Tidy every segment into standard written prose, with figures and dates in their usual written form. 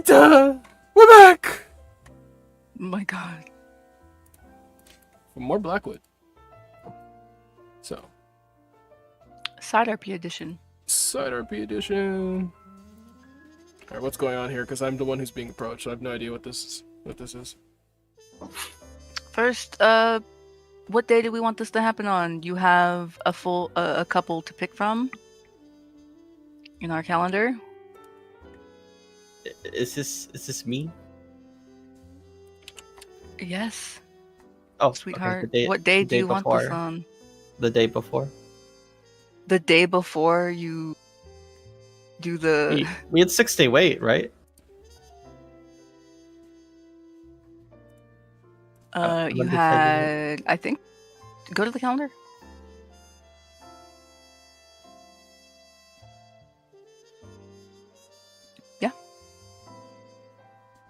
Rita! We're back! Oh my god. For more Blackwood. So, Side RP edition. Side RP edition. Alright, what's going on here? Because I'm the one who's being approached. So I have no idea what this is. First, what day do we want this to happen on? You have a couple to pick from in our calendar. Is this me? Yes, Oh, sweetheart. Okay, What day do you want this on? The day before. The day before you do the. We had 6-day wait, right? You had. I think. Go to the calendar. Yeah.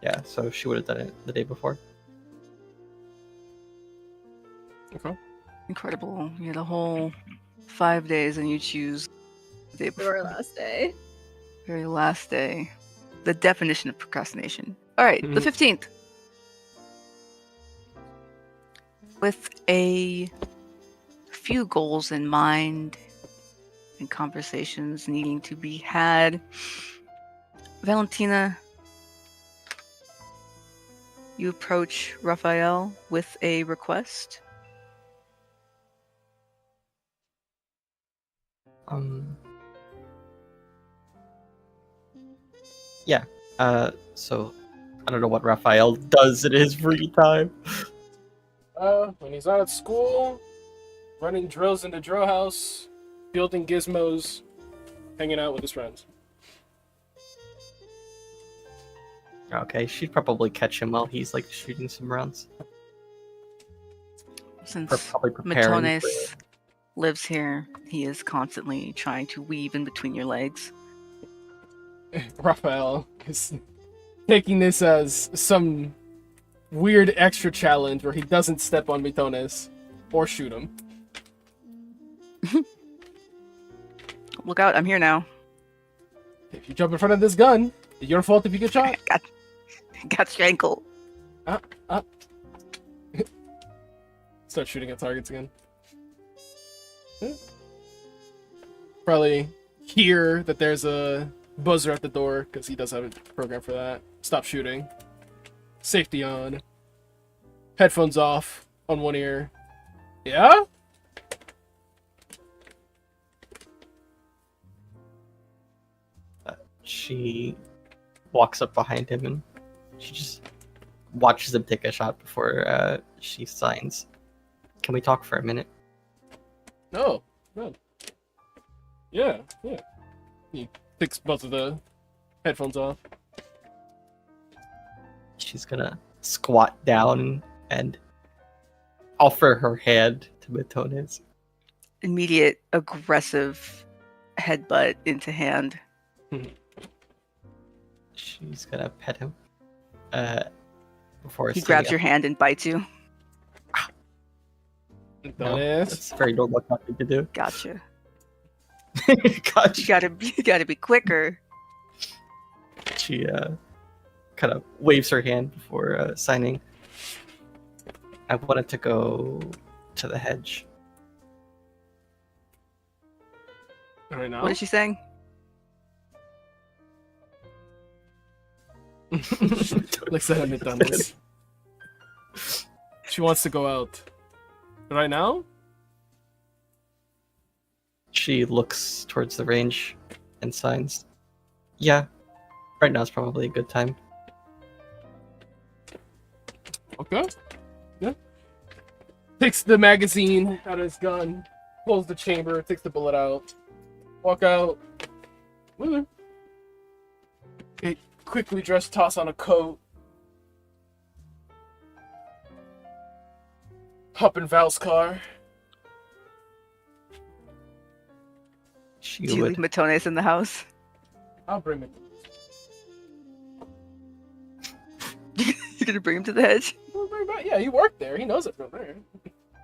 Yeah, so she would have done it the day before. Okay. Incredible. You had a whole 5 days and you choose the day before. Your last day. Very last day. The definition of procrastination. Alright, the 15th. With a few goals in mind and conversations needing to be had, Valentina, you approach Raphael with a request. Yeah. So I don't know what Raphael does in his free time. When he's not at school, running drills in the drill house, building gizmos, hanging out with his friends. Okay, she'd probably catch him while he's like shooting some rounds. Since Probably preparing. Matones lives here, he is constantly trying to weave in between your legs. Raphael is taking this as some weird extra challenge where he doesn't step on Mitones or shoot him. Look out, I'm here now. If you jump in front of this gun, it's your fault if you get shot. Got your ankle. Start shooting at targets again. Probably hear that there's a buzzer at the door, because he does have a program for that. Stop shooting. Safety on. Headphones off on one ear. Yeah? She walks up behind him and she just watches him take a shot before she signs. Can we talk for a minute? No. Yeah. He takes both of the headphones off. She's gonna squat down and offer her hand to Matones. Immediate aggressive headbutt into hand. She's gonna pet him. Before He grabs your hand and bites you. No, that's very normal thing to do. Gotcha. Gotcha. You gotta be quicker. She kind of waves her hand before signing. I wanted to go to the hedge. Right now? What is she saying? Like said at McDonald's. She wants to go out. Right now? She looks towards the range and signs. Yeah, right now is probably a good time. Okay. Yeah. Takes the magazine out of his gun, pulls the chamber, takes the bullet out, walk out. Okay, quickly dress, toss on a coat. Hop in Val's car. She Do you would. leave Matones in the house? I'll bring it. You're gonna bring him to the hedge? Yeah, he worked there. He knows it from there.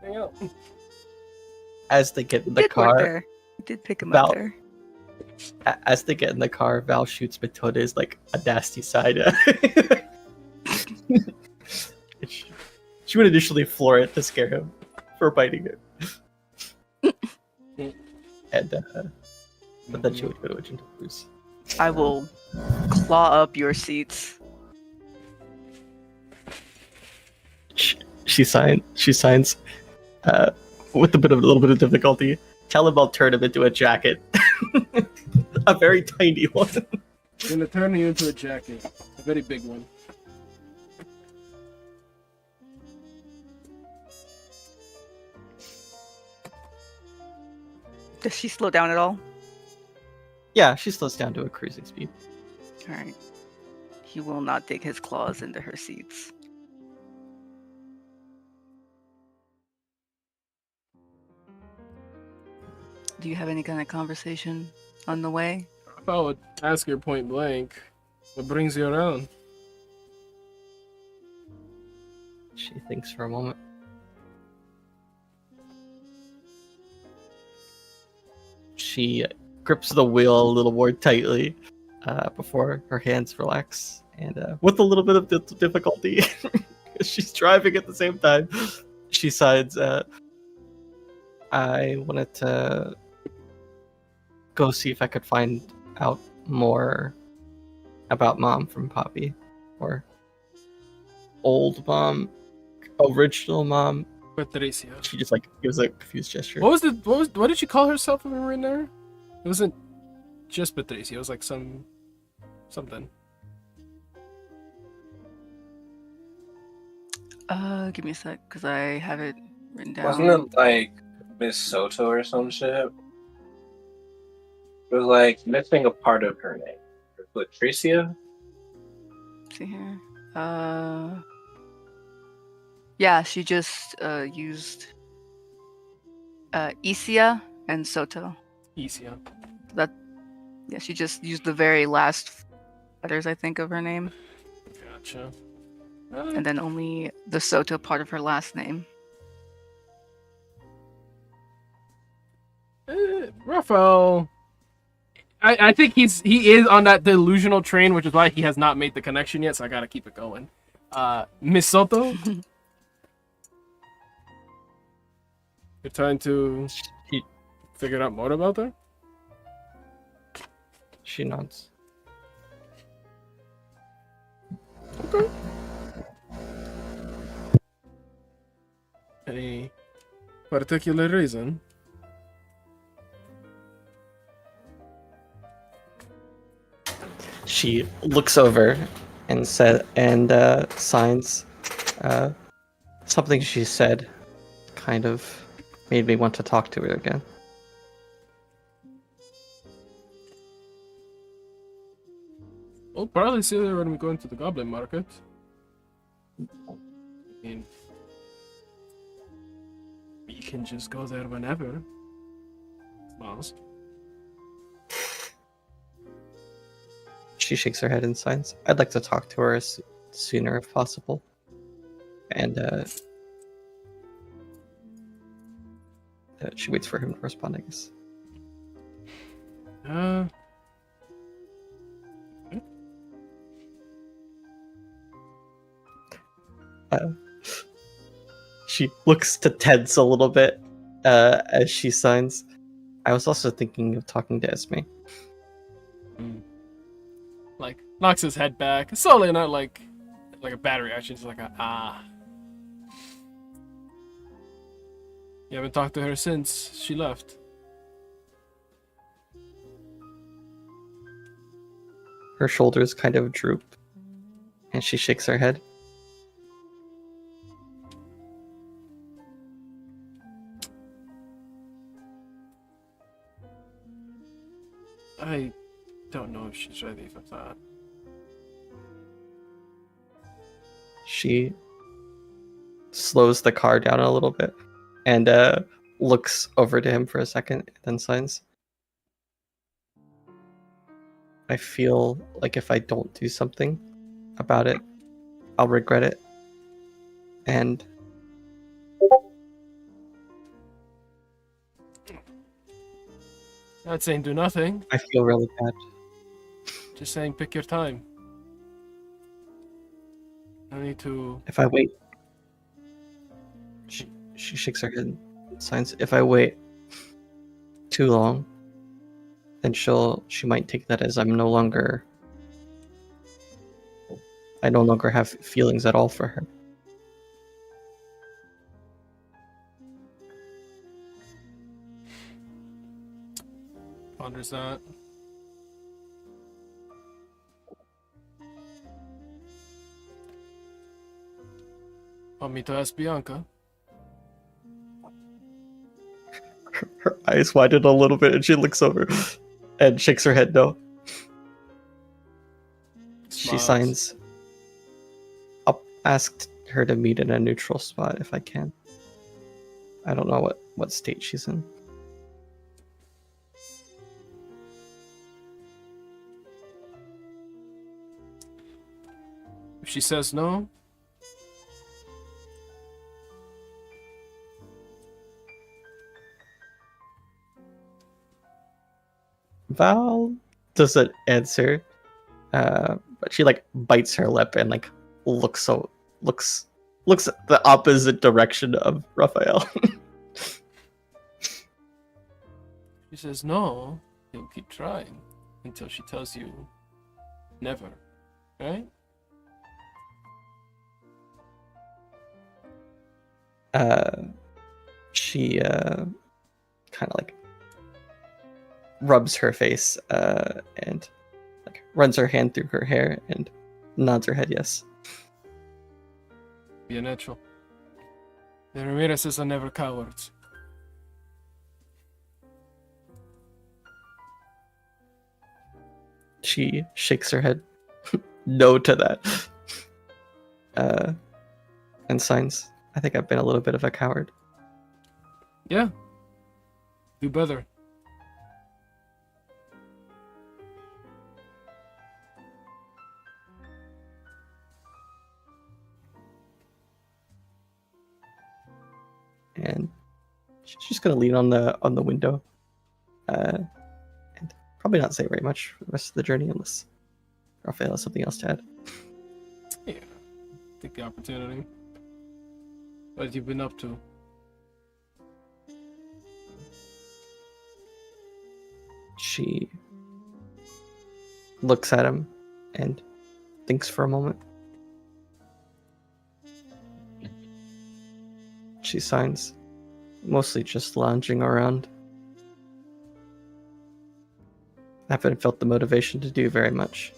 Hang out. As they get in the Did work car, there. You did pick him up Val- there. As they get in the car, Val shoots Matoda's like a nasty side. She would initially floor it to scare him for biting it. And but then she would go to a gentle bruise. I will claw up your seats. She signs with a little bit of difficulty. Tell him I'll turn him into a jacket. A very tiny one. I'm gonna turn you into a jacket. A very big one. Does she slow down at all? Yeah, she slows down to a cruising speed. Alright. He will not dig his claws into her seats. Do you have any kind of conversation on the way? If I would ask her point blank, what brings you around? She thinks for a moment. She grips the wheel a little more tightly before her hands relax, and with a little bit of difficulty, she's driving at the same time. She sighs. I wanted to go see if I could find out more about Mom from Poppy, or old Mom, original Mom. Patricia. She just like gives a confused gesture. What did she call herself when we were in there? It wasn't just Patricia, it was like something. Give me a sec, because I have it written down. Wasn't it like Miss Soto or some shit? It was like missing a part of her name. Patricia? Let's see here. Yeah, she just used Isia and Soto. Easier. Yeah, she just used the very last letters, I think, of her name, Gotcha. and then only the Soto part of her last name. Raphael. I think he is on that delusional train, which is why he has not made the connection yet, so I gotta keep it going. Miss Soto? You're trying to figure out more about her? She nods. Okay. Any particular reason? She looks over and signs. Something she said kind of made me want to talk to her again. We'll probably see her when we go into the Goblin Market. I mean, we can just go there whenever. Miles. She shakes her head and signs. I'd like to talk to her sooner if possible. And she waits for him to respond, I guess. She looks to tense a little bit as she signs. I was also thinking of talking to Esme. Like, knocks his head back. Slowly, not like a bad reaction. It's like You haven't talked to her since she left. Her shoulders kind of droop, and she shakes her head. I don't know if she's ready for that. She slows the car down a little bit and looks over to him for a second, then signs. I feel like if I don't do something about it, I'll regret it. And Not saying do nothing. I feel really bad. Just saying pick your time. No need to. If I wait, she shakes her head. Signs. If I wait too long, then she might take that as I no longer have feelings at all for her. Ponders that. Want me to ask Bianca? Her eyes widen a little bit, and she looks over and shakes her head no. She Smiles. signs. I'll ask her to meet in a neutral spot if I can. I don't know what state she's in. If she says no, Val doesn't answer, but she like bites her lip and like looks the opposite direction of Raphael. she says no, you'll keep trying until she tells you never, right? She kind of like rubs her face and like runs her hand through her hair and nods her head yes. Bien hecho. The Ramirezes are never cowards. She shakes her head no to that. And signs. I think I've been a little bit of a coward. Yeah. Do better. And she's just gonna lean on the window, and probably not say very much for the rest of the journey unless Raphael has something else to add. Yeah. Take the opportunity. What have you been up to? She looks at him and thinks for a moment. She signs, mostly just lounging around. I haven't felt the motivation to do very much.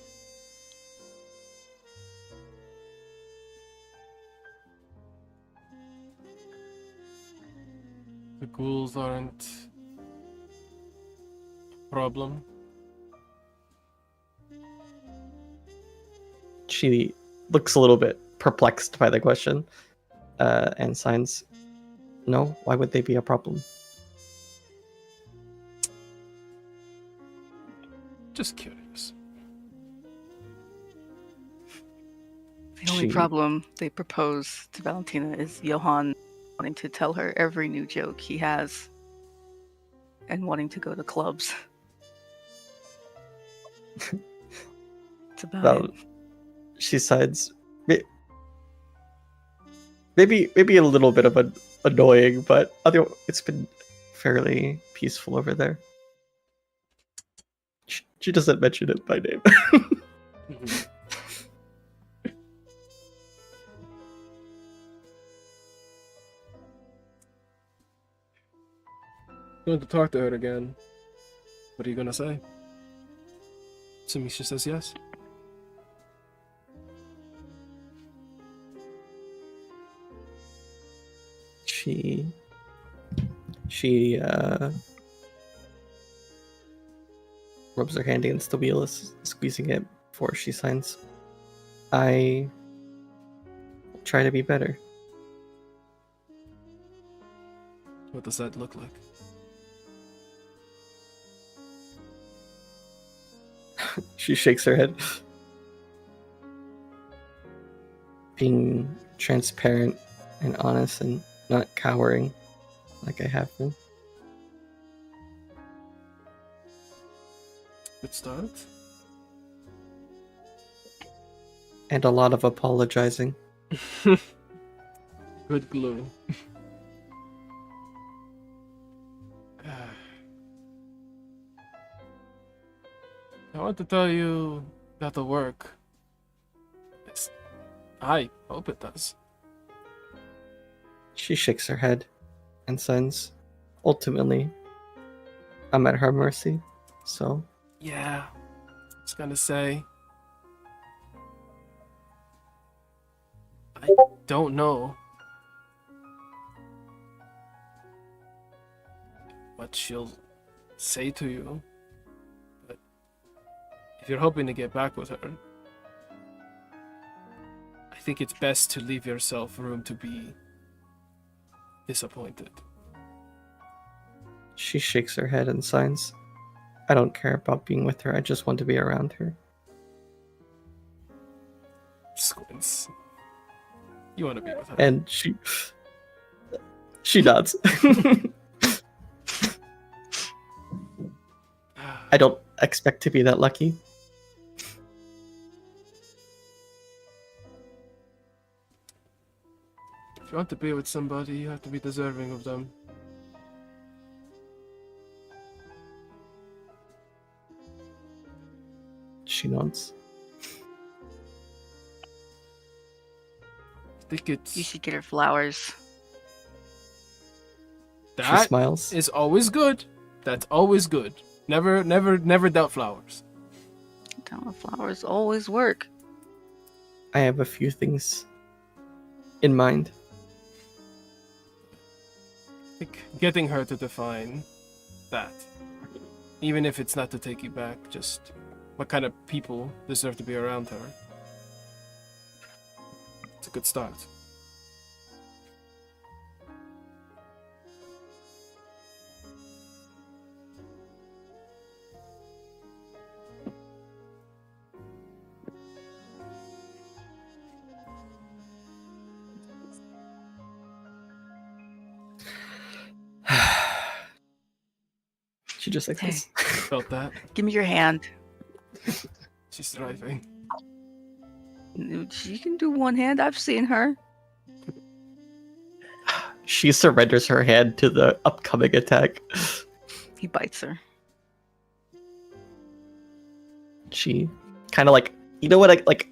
The ghouls aren't a problem. She looks a little bit perplexed by the question, and signs, no, why would they be a problem? Just curious. The only She- problem they propose to Valentina is Johann wanting to tell her every new joke he has and wanting to go to clubs. It's about Val- it. She sighs, maybe a little bit of annoying, but it's been fairly peaceful over there. She doesn't mention it by name. Mhm. Going to talk to her again. What are you gonna say? Assuming she says yes. She rubs her hand against the wheel, squeezing it before she signs. I will try to be better. What does that look like? She shakes her head. Being transparent and honest and not cowering like I have been. Good start. And a lot of apologizing. Good glue. I want to tell you that'll work. I hope it does. She shakes her head and signs, ultimately, I'm at her mercy, so... Yeah, I was gonna say. I don't know what she'll say to you, but if you're hoping to get back with her, I think it's best to leave yourself room to be disappointed. She shakes her head and signs, I don't care about being with her, I just want to be around her. Squints. You want to be with her. And she nods. I don't expect to be that lucky. If you want to be with somebody, you have to be deserving of them. She nods. I think it's You should get her flowers. She that smiles. is always good. That's always good. Never doubt flowers. Flowers always work. I have a few things in mind. I think getting her to define that, even if it's not to take you back, just what kind of people deserve to be around her. It's a good start. She just like Hey. this. Felt that. Give me your hand. She's thriving. She can do one hand. I've seen her. She surrenders her hand to the upcoming attack. He bites her. She kind of like, you know what, like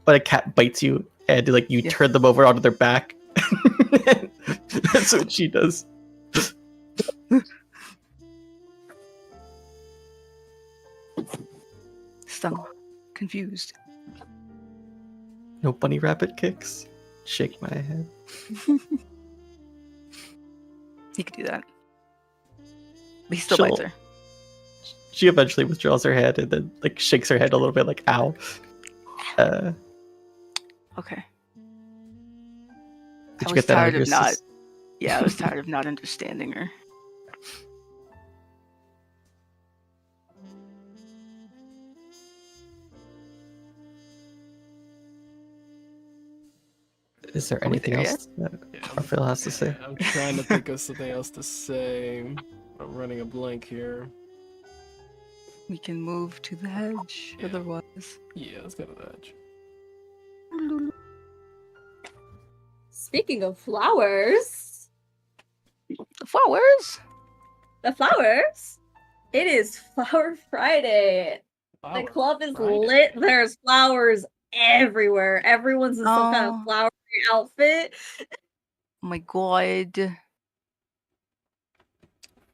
when a cat bites you and like you Yeah. turn them over onto their back. That's what she does. Stung. Confused. No bunny rabbit kicks. Shake my head. He could do that. But he still bites She'll- her. She eventually withdraws her hand and then like shakes her head a little bit like ow. Okay. Did I you was get that out tired of of your not. sys- Yeah, I was tired of not understanding her. Is there Are we anything there else that Yeah, Raphael has to say? I'm trying to think of something else to say. I'm running a blank here. We can move to the hedge. Yeah. Otherwise. Yeah, let's go to the edge. Speaking of flowers, The flowers. it is Flower Friday. The Flower club is Friday. lit. There's flowers everywhere. Everyone's in some kind of Oh. flowery outfit. Oh my god.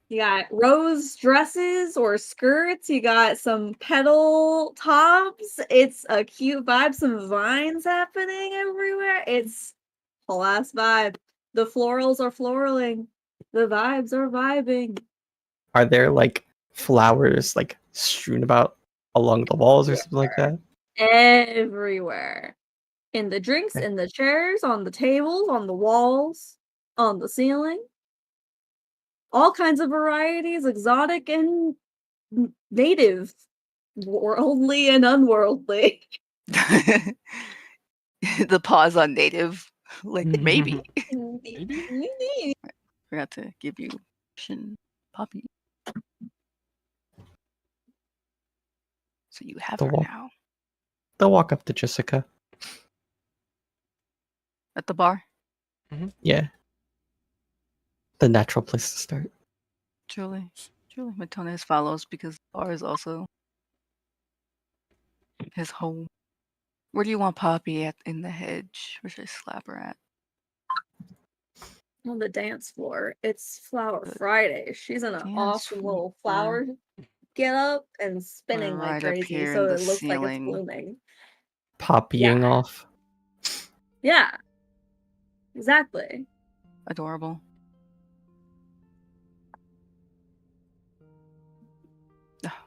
You got rose dresses or skirts. You got some petal tops. It's a cute vibe. Some vines happening everywhere. It's a last vibe. The florals are floraling. The vibes are vibing. Are there like flowers like strewn about along the walls or something like that? Everywhere. In the drinks, Okay. in the chairs, on the tables, on the walls, on the ceiling. All kinds of varieties, exotic and native, worldly and unworldly. The pause on native. Like maybe. Maybe? Forgot to give you Poppy. So you have The her wall. now. They'll walk up to Jessica. At the bar? Yeah. The natural place to start. Truly. Matones follows because the bar is also his home. Where do you want Poppy at in the hedge? Where should I slap her at? On the dance floor. It's Flower Good. Friday. She's in an Dance awesome little floor. flower get up and spinning like Right up crazy, here so in the it looks like it's ceiling. blooming. Poppying off. Yeah. Exactly. Adorable.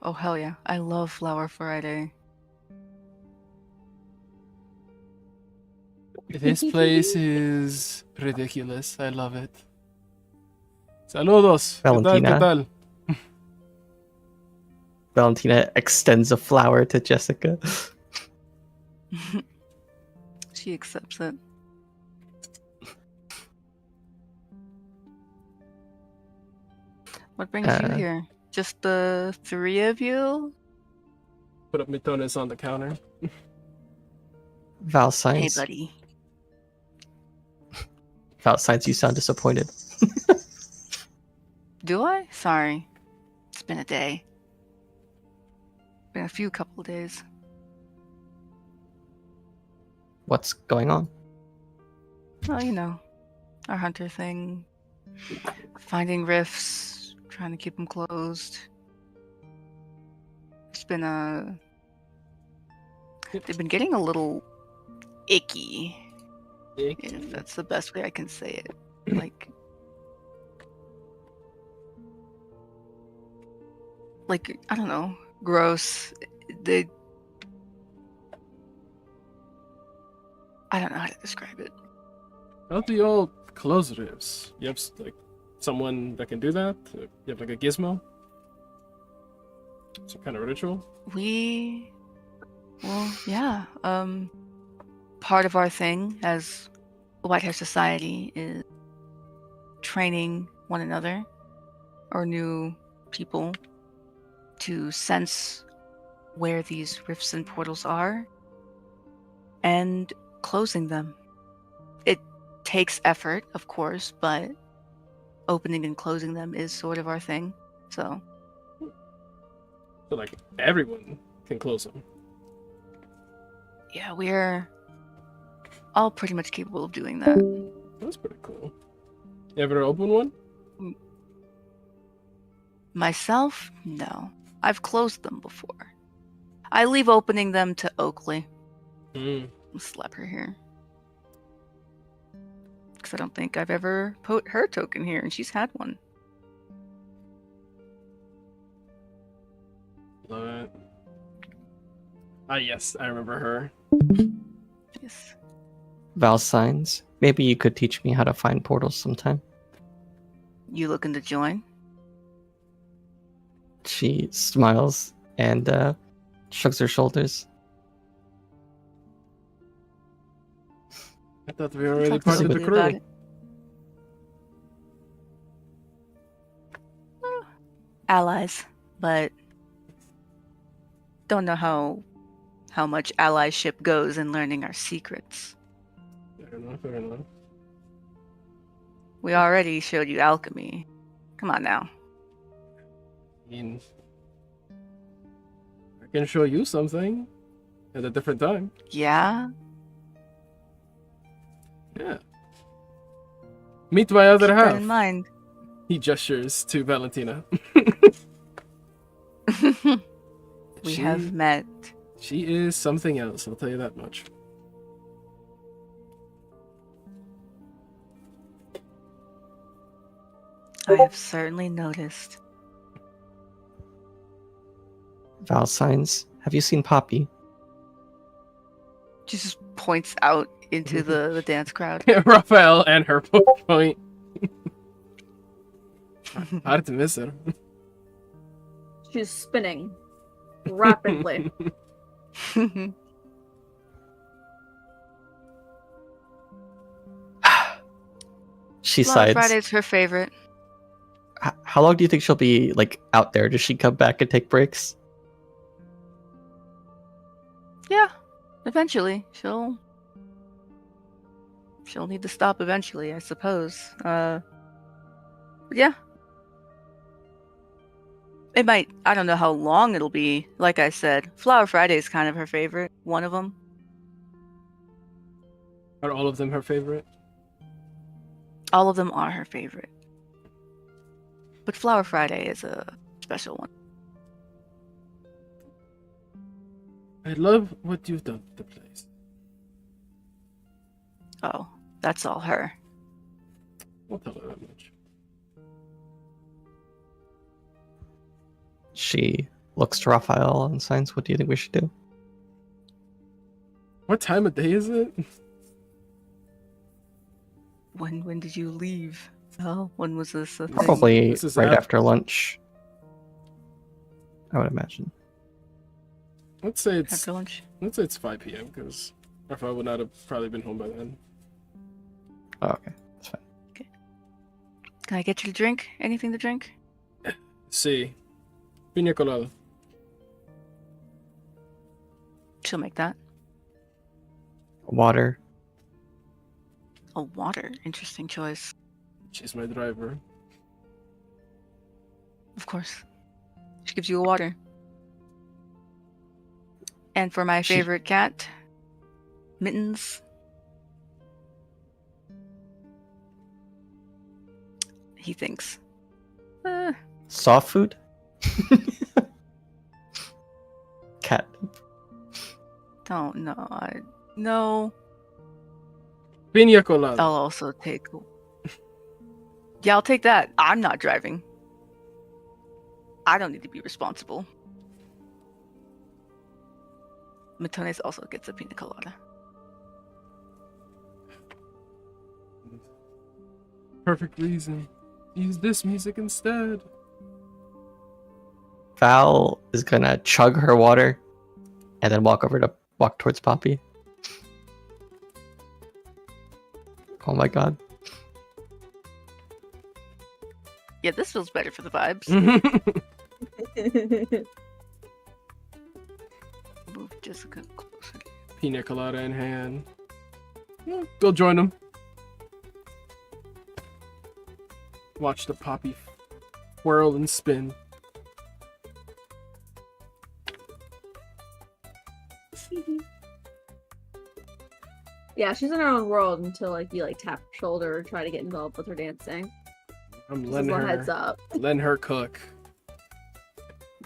Oh, hell yeah. I love Flower Friday. This place is ridiculous. I love it. Saludos. ¿Qué tal? Valentina. ¿Qué tal? Valentina extends a flower to Jessica. She accepts it. What brings you here? Just the three of you? Put up Mitones on the counter. Val Hey, signs. buddy. Val signs, you sound disappointed. Do I? Sorry. It's been a day. Been a few couple of days. What's going on? Well, you know, our hunter thing. Finding rifts, trying to keep them closed. It's been they've been getting a little icky, if that's the best way I can say it. Like I don't know, gross. I don't know how to describe it. How do you all close rifts? You have like someone that can do that? You have like a gizmo? Some kind of ritual? Yeah. Part of our thing as the White Hair Society is training one another or new people to sense where these rifts and portals are and closing them. It takes effort, of course, but opening and closing them is sort of our thing. So like everyone can close them. yeah, we're all pretty much capable of doing that. That's pretty cool. You ever open one? Myself, no. I've closed them before. I leave opening them to Oakley. Slap her here. Because I don't think I've ever put her token here, and she's had one. Love it. Ah, yes, I remember her. Yes. Val signs. Maybe you could teach me how to find portals sometime. You looking to join? She smiles and shrugs her shoulders. I thought we were already Talk part of the to Oakley about crew. it. Allies, but don't know how much allyship goes in learning our secrets. Fair enough. We already showed you alchemy. Come on now. I mean, I can show you something at a different time. Yeah? Yeah. Meet my other Keep half. that in mind. He gestures to Valentina. We She- have met. She is something else, I'll tell you that much. I have certainly noticed. Val signs. Have you seen Poppy? She just points out into the dance crowd. Raphael and her point. Hard to miss her. She's spinning rapidly. She Flower sighs. Friday's her favorite. How long do you think she'll be like out there? Does she come back and take breaks? Yeah, eventually she'll need to stop eventually, I suppose. But yeah. It might, I don't know how long it'll be. Like I said, Flower Friday is kind of her favorite. One of them. Are all of them her favorite? All of them are her favorite. But Flower Friday is a special one. I love what you've done to the place. Oh, that's all her. Won't tell her that much. She looks to Raphael and signs, what do you think we should do? What time of day is it? When did you leave? Oh, when was this a thing? Probably This is right af- after lunch. I would imagine. Let's say it's After lunch? 5 p.m. because Raphael would not have probably been home by then. Oh, okay. That's fine. Can I get you a drink? Anything to drink? See, piña colada. She'll make that. Water. Oh, water. Interesting choice. She's my driver. Of course. She gives you a water. And for my She- favorite cat, Mittens. He thinks. Soft food? Cat. Don't know. No. Piña colada. I'll also take. Yeah, I'll take that. I'm not driving. I don't need to be responsible. Matones also gets a pina colada. Perfect reason. Use this music instead. Val is gonna chug her water and then walk towards Poppy. Oh my god. Yeah, this feels better for the vibes. Move Jessica closer. Piña colada in hand. Yeah, go join them. Watch the poppy whirl and spin. Yeah, she's in her own world until like you like tap her shoulder or try to get involved with her dancing. I'm Just letting a heads her, up. letting her cook.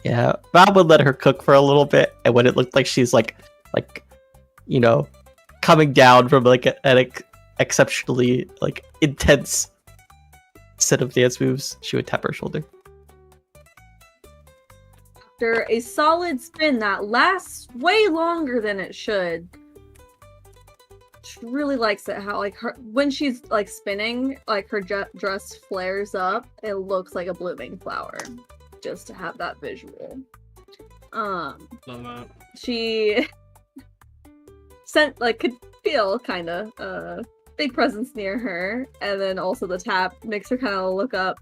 Yeah, Val would let her cook for a little bit, and when it looked like she's like, you know, coming down from like an exceptionally like intense set of dance moves, she would tap her shoulder. After a solid spin that lasts way longer than it should. She really likes it how like her when she's like spinning, like her dress flares up. It looks like a blooming flower. Just to have that visual. Love that. She sent like could feel kind of big presence near her, and then also the tap makes her kind of look up,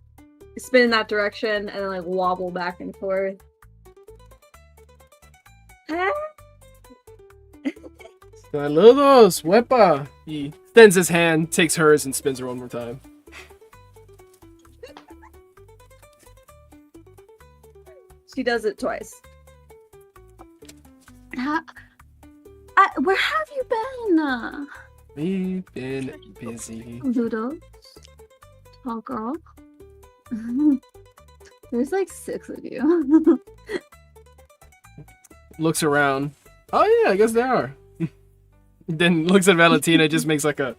spin in that direction, and then like wobble back and forth. Saludos, wepa. He extends his hand, takes hers, and spins her one more time. She does it twice. Where have you been? We've been busy. Ludo? Tall girl? There's like 6 of you. Looks around. Oh yeah, I guess they are. Then looks at Valentina, just makes like a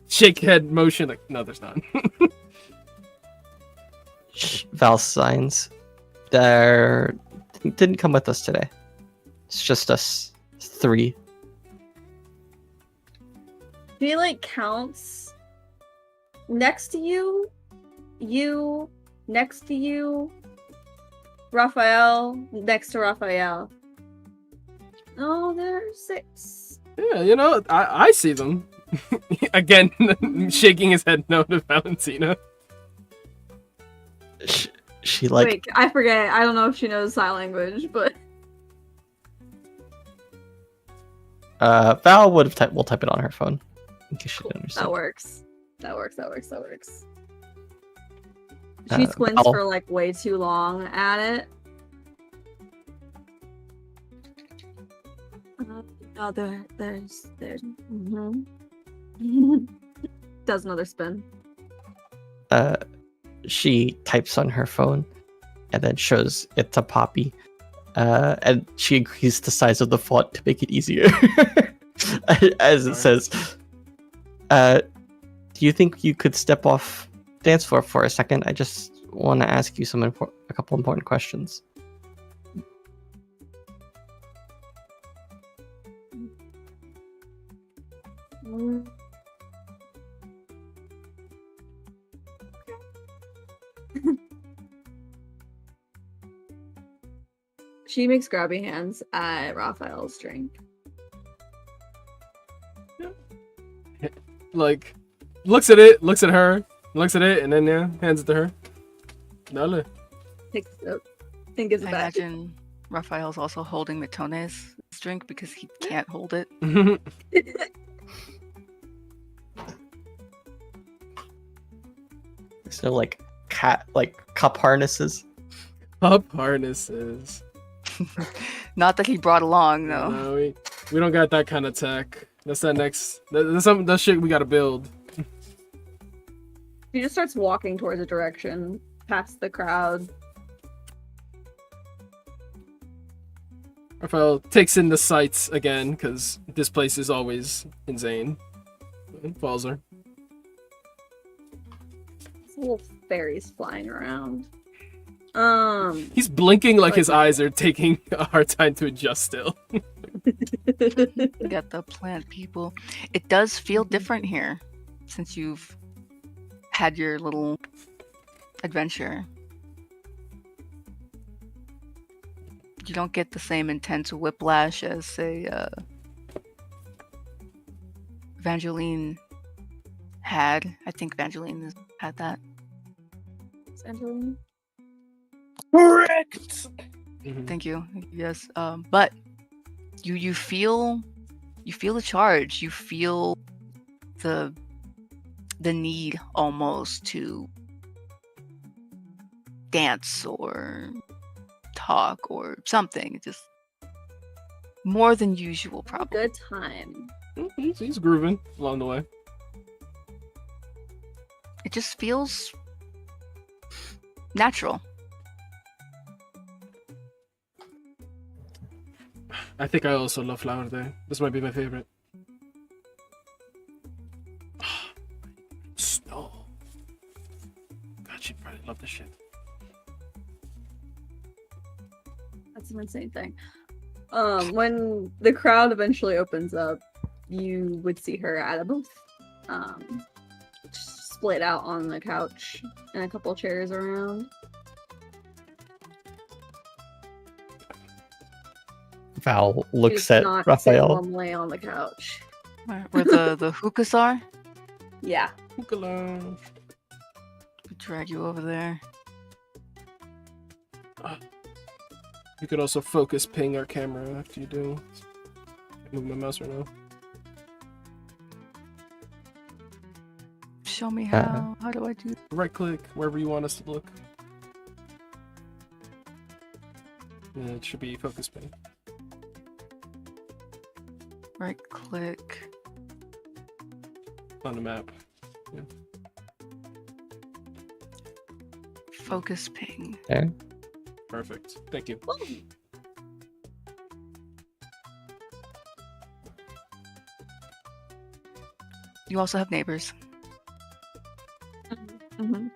shake head motion, like, no, there's not. Val signs. There didn't come with us today. It's just us 3. She like counts next to you, next to you, Raphael, next to Raphael. Oh, there's 6. Yeah, you know, I see them. Again, shaking his head no to Valentina. She like Wait, I forget. I don't know if she knows sign language, but Val would have will type it on her phone in case she didn't understand. That works. That works. She squints Val. for like way too long at it. No, there's. Does another spin. She types on her phone and then shows it to Poppy. And she increased the size of the font to make it easier. As it says, do you think you could step off dance floor for a second? I just want to ask you a couple important questions. She makes grabby hands at Raphael's drink. Like, looks at it, looks at her, looks at it, and then hands it to her. Dale. Takes it up and gives I it back. imagine Raphael's also holding Matone's drink because he can't hold it. There's no like cup harnesses. Up harnesses. Not that he brought along, though. No, we don't got that kind of tech. That's that shit we gotta build. She just starts walking towards a direction, past the crowd. Raphael takes in the sights again, because this place is always insane. And follows her. There's little fairies flying around. He's blinking like his Like- eyes are taking a hard time to adjust still. You got the plant people. It does feel different here since you've had your little adventure. You don't get the same intense whiplash as, say, Evangeline had. I think Evangeline has had that. Is Angeline? Correct. Thank you. Yes. But you feel the charge. You feel the need almost to dance or talk or something. Just more than usual, probably. Good time. He's grooving along the way. It just feels natural. I think I also love Flower Day. This might be my favorite. Snow. God, she'd probably love this shit. That's an insane thing. When the crowd eventually opens up, you would see her at a booth. Split out on the couch and a couple chairs around. Val She looks does at not sit Raphael. normally on the couch. Where the hookahs are. Yeah. Hookala. We drag you over there. You could also focus ping our camera after you do. Move my mouse right now. Show me how. How do I do? Right click wherever you want us to look. Yeah, it should be focus ping. Right click. On the map. Focus ping. There. Perfect. Thank you. You also have neighbors. Mm-hmm.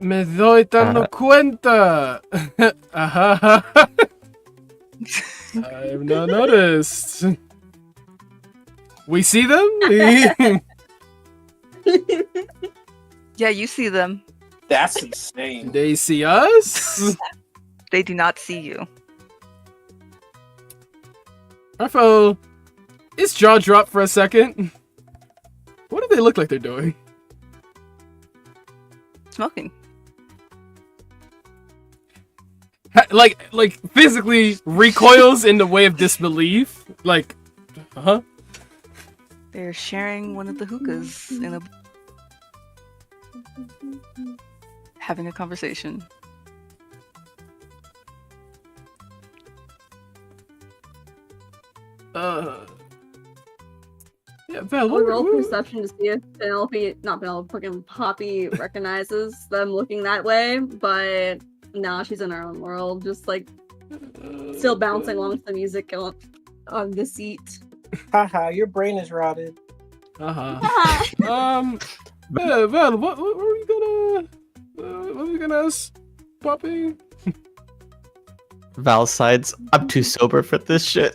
Me doy dando cuenta. Ajá. I've not noticed. We see them? Yeah, you see them. That's insane. They see us? They do not see you. Raphael, his jaw dropped for a second. What do they look like they're doing? Smoking. Like physically recoils in the way of disbelief. Like, Huh? They're sharing one of the hookahs in a having a conversation. Yeah, Val, I'll roll what- perception to see if fucking Poppy recognizes them looking that way, but nah, she's in her own world, just like still bouncing along with the music on the seat. Haha, your brain is rotted. Yeah, Val, what were you gonna ask, Poppy? Val sides. I'm too sober for this shit.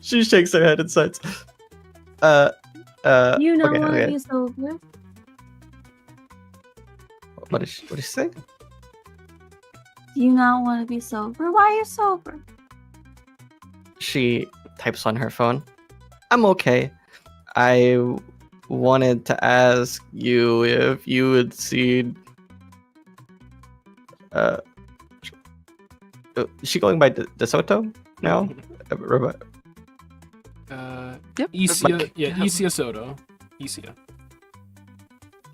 She shakes her head and sides. You know okay, what okay. you sober? What did she say? Do you not want to be sober? Why are you sober? She types on her phone. I'm okay. I wanted to ask you if you had seen. Is she going by DeSoto now? Yep. Isia, yeah, Isia Soto. Isia.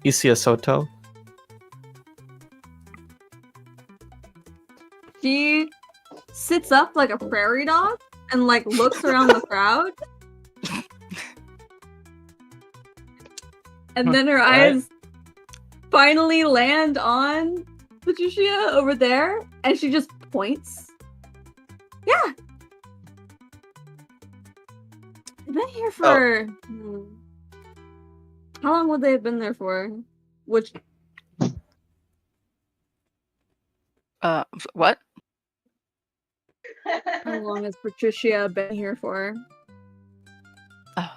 Isia Soto. She sits up like a prairie dog and like looks around the crowd. And then her eyes finally land on Patricia over there, and she just points. Yeah. I've been here for how long would they have been there for? Which What? how long has Patricia been here for?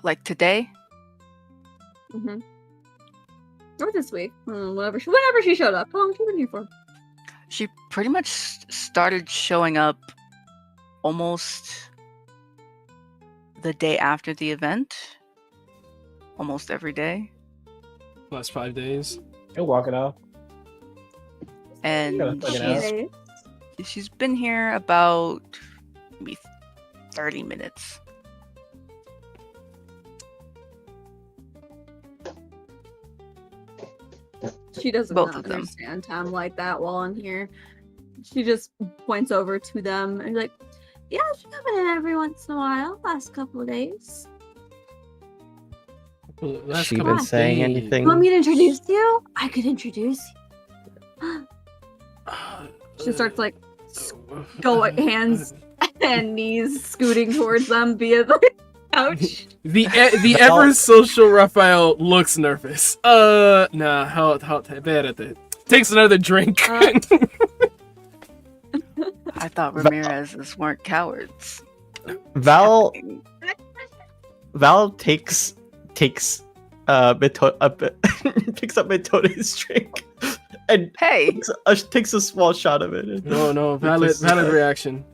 Like today? Mm-hmm. Or this week. Whenever she showed up. How long has she been here for? She pretty much started showing up almost the day after the event. Almost every day. Last 5 days. You'll walk it off. And Gotta fucking Okay. she's been here about maybe 30 minutes. She doesn't Both of them. understand time like that while I'm here. She just points over to them and like, yeah, she's coming in every once in a while. Last couple of days. Last She couple been of saying days. anything? You want me to introduce you? I could introduce you. She starts like going hands and knees scooting towards them via the couch. The ever social Raphael looks nervous. Nah, how bad at it. Takes another drink. I thought Ramirez's weren't cowards. Val takes picks up Metode's drink and Hey! takes a small shot of it. No, valid reaction.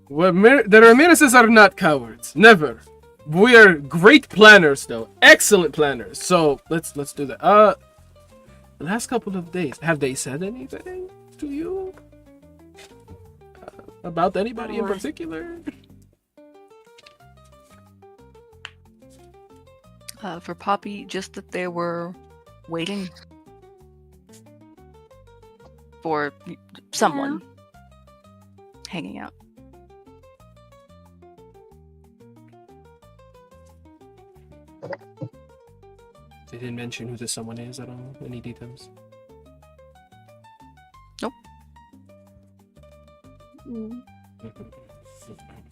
The Ramirez's are not cowards. Never. We are great planners, though. Excellent planners. So let's do that. The last couple of days, have they said anything to you about anybody in particular? For Poppy, just that they were waiting for someone hanging out. They didn't mention who this someone is at all. Any details? Nope.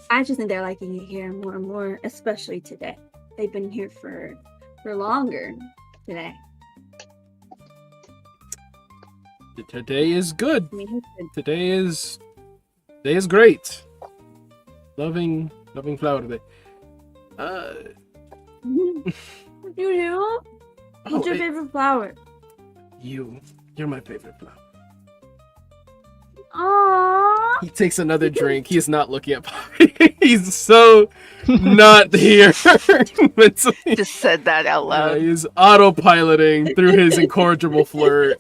I just think they're liking it here more and more, especially today. They've been here for longer today. Today is good. I mean, Today is great. Loving flower day. you do? What's your favorite flower? You're my favorite flower. Aww. He takes another drink. He is not looking at Poppy. He's so not here mentally. Just said that out loud. He's autopiloting through his incorrigible flirt.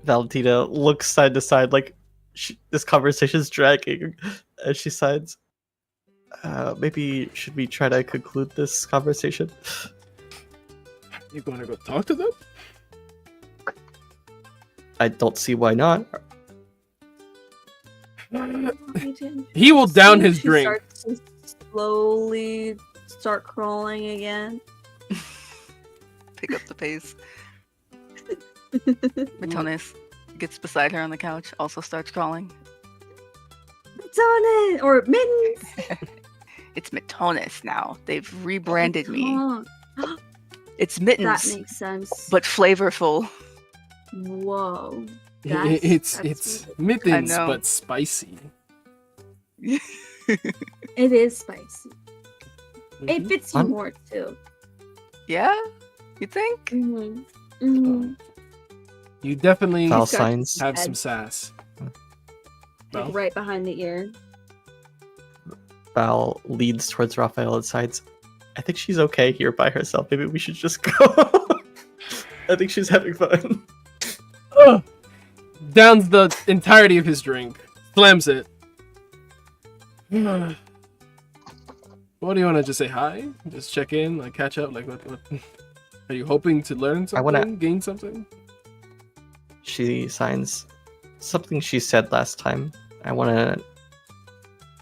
Valentina looks side to side like, this conversation's dragging as she signs. Maybe should we try to conclude this conversation? You gonna go talk to them? I don't see why not. He will down his She drink. starts to slowly start crawling again. Pick up the pace. Matonis gets beside her on the couch, also starts crawling. Matonis or Mittens. It's Matonis now. They've rebranded me. Oh, It's that Mittens, makes sense. but flavorful. Whoa. It's That's mittens, I know. but spicy. it is spicy. It Mhm. fits you I'm- more too. Yeah? You think? Mm-hmm. Mm-hmm. You definitely Val He's got signs. have head, some sass. Val? like, right behind the ear. Val leads towards Raphael and signs. I think she's okay here by herself. Maybe we should just go. I think she's having fun. Ugh. Downs the entirety of his drink. Slams it. What do you want to just say hi? Just check in, like catch up? Like what are you hoping to learn something? I wanna- Gain something? She signs something she said last time. I want to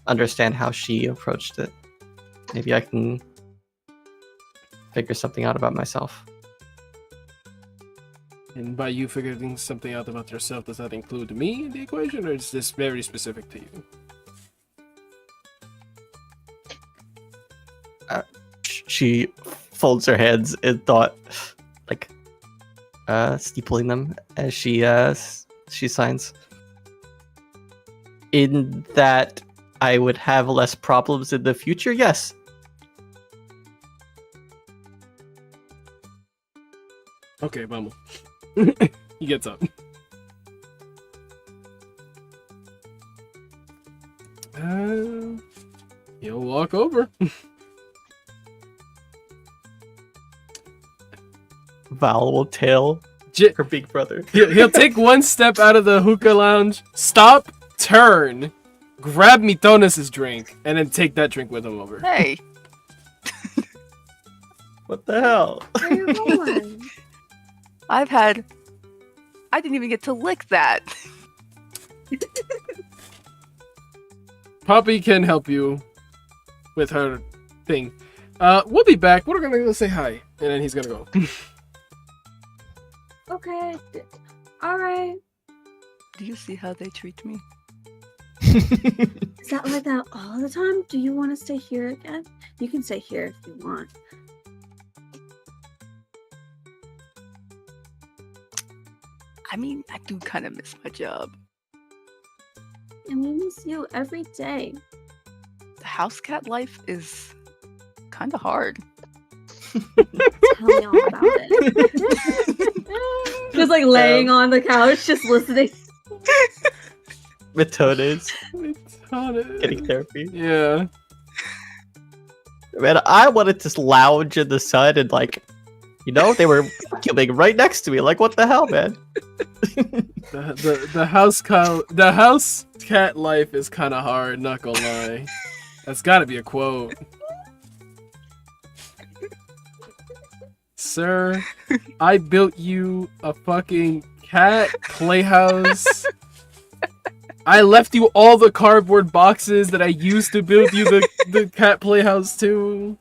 understand how she approached it. Maybe I can figure something out about myself. And by you figuring something out about yourself, does that include me in the equation, or is this very specific to you? She folds her hands in thought, like steepling them as she signs. In that I would have less problems in the future, yes. Okay, vamos. He gets up. He'll walk over. Val will tail J- her big brother. He'll take one step out of the hookah lounge, stop, turn, grab Mitonis' drink, and then take that drink with him over. Hey, What the hell? Where are you going? I didn't even get to lick that. Poppy can help you with her thing. We'll be back. We're gonna go say hi, and then he's gonna go. Okay. All right. Do you see how they treat me? Is that like that all the time? Do you want to stay here again? You can stay here if you want. I mean, I do kind of miss my job. And we miss you every day. The house cat life is kind of hard. Tell me all about it. Just like laying on the couch, just listening. Matones Mitonis. getting therapy. Yeah. Man, I wanted to lounge in the sun and they were vacuuming right next to me. Like, what the hell, man? The house cat life is kind of hard. Not gonna lie. That's got to be a quote. Sir, I built you a fucking cat playhouse. I left you all the cardboard boxes that I used to build you the cat playhouse too.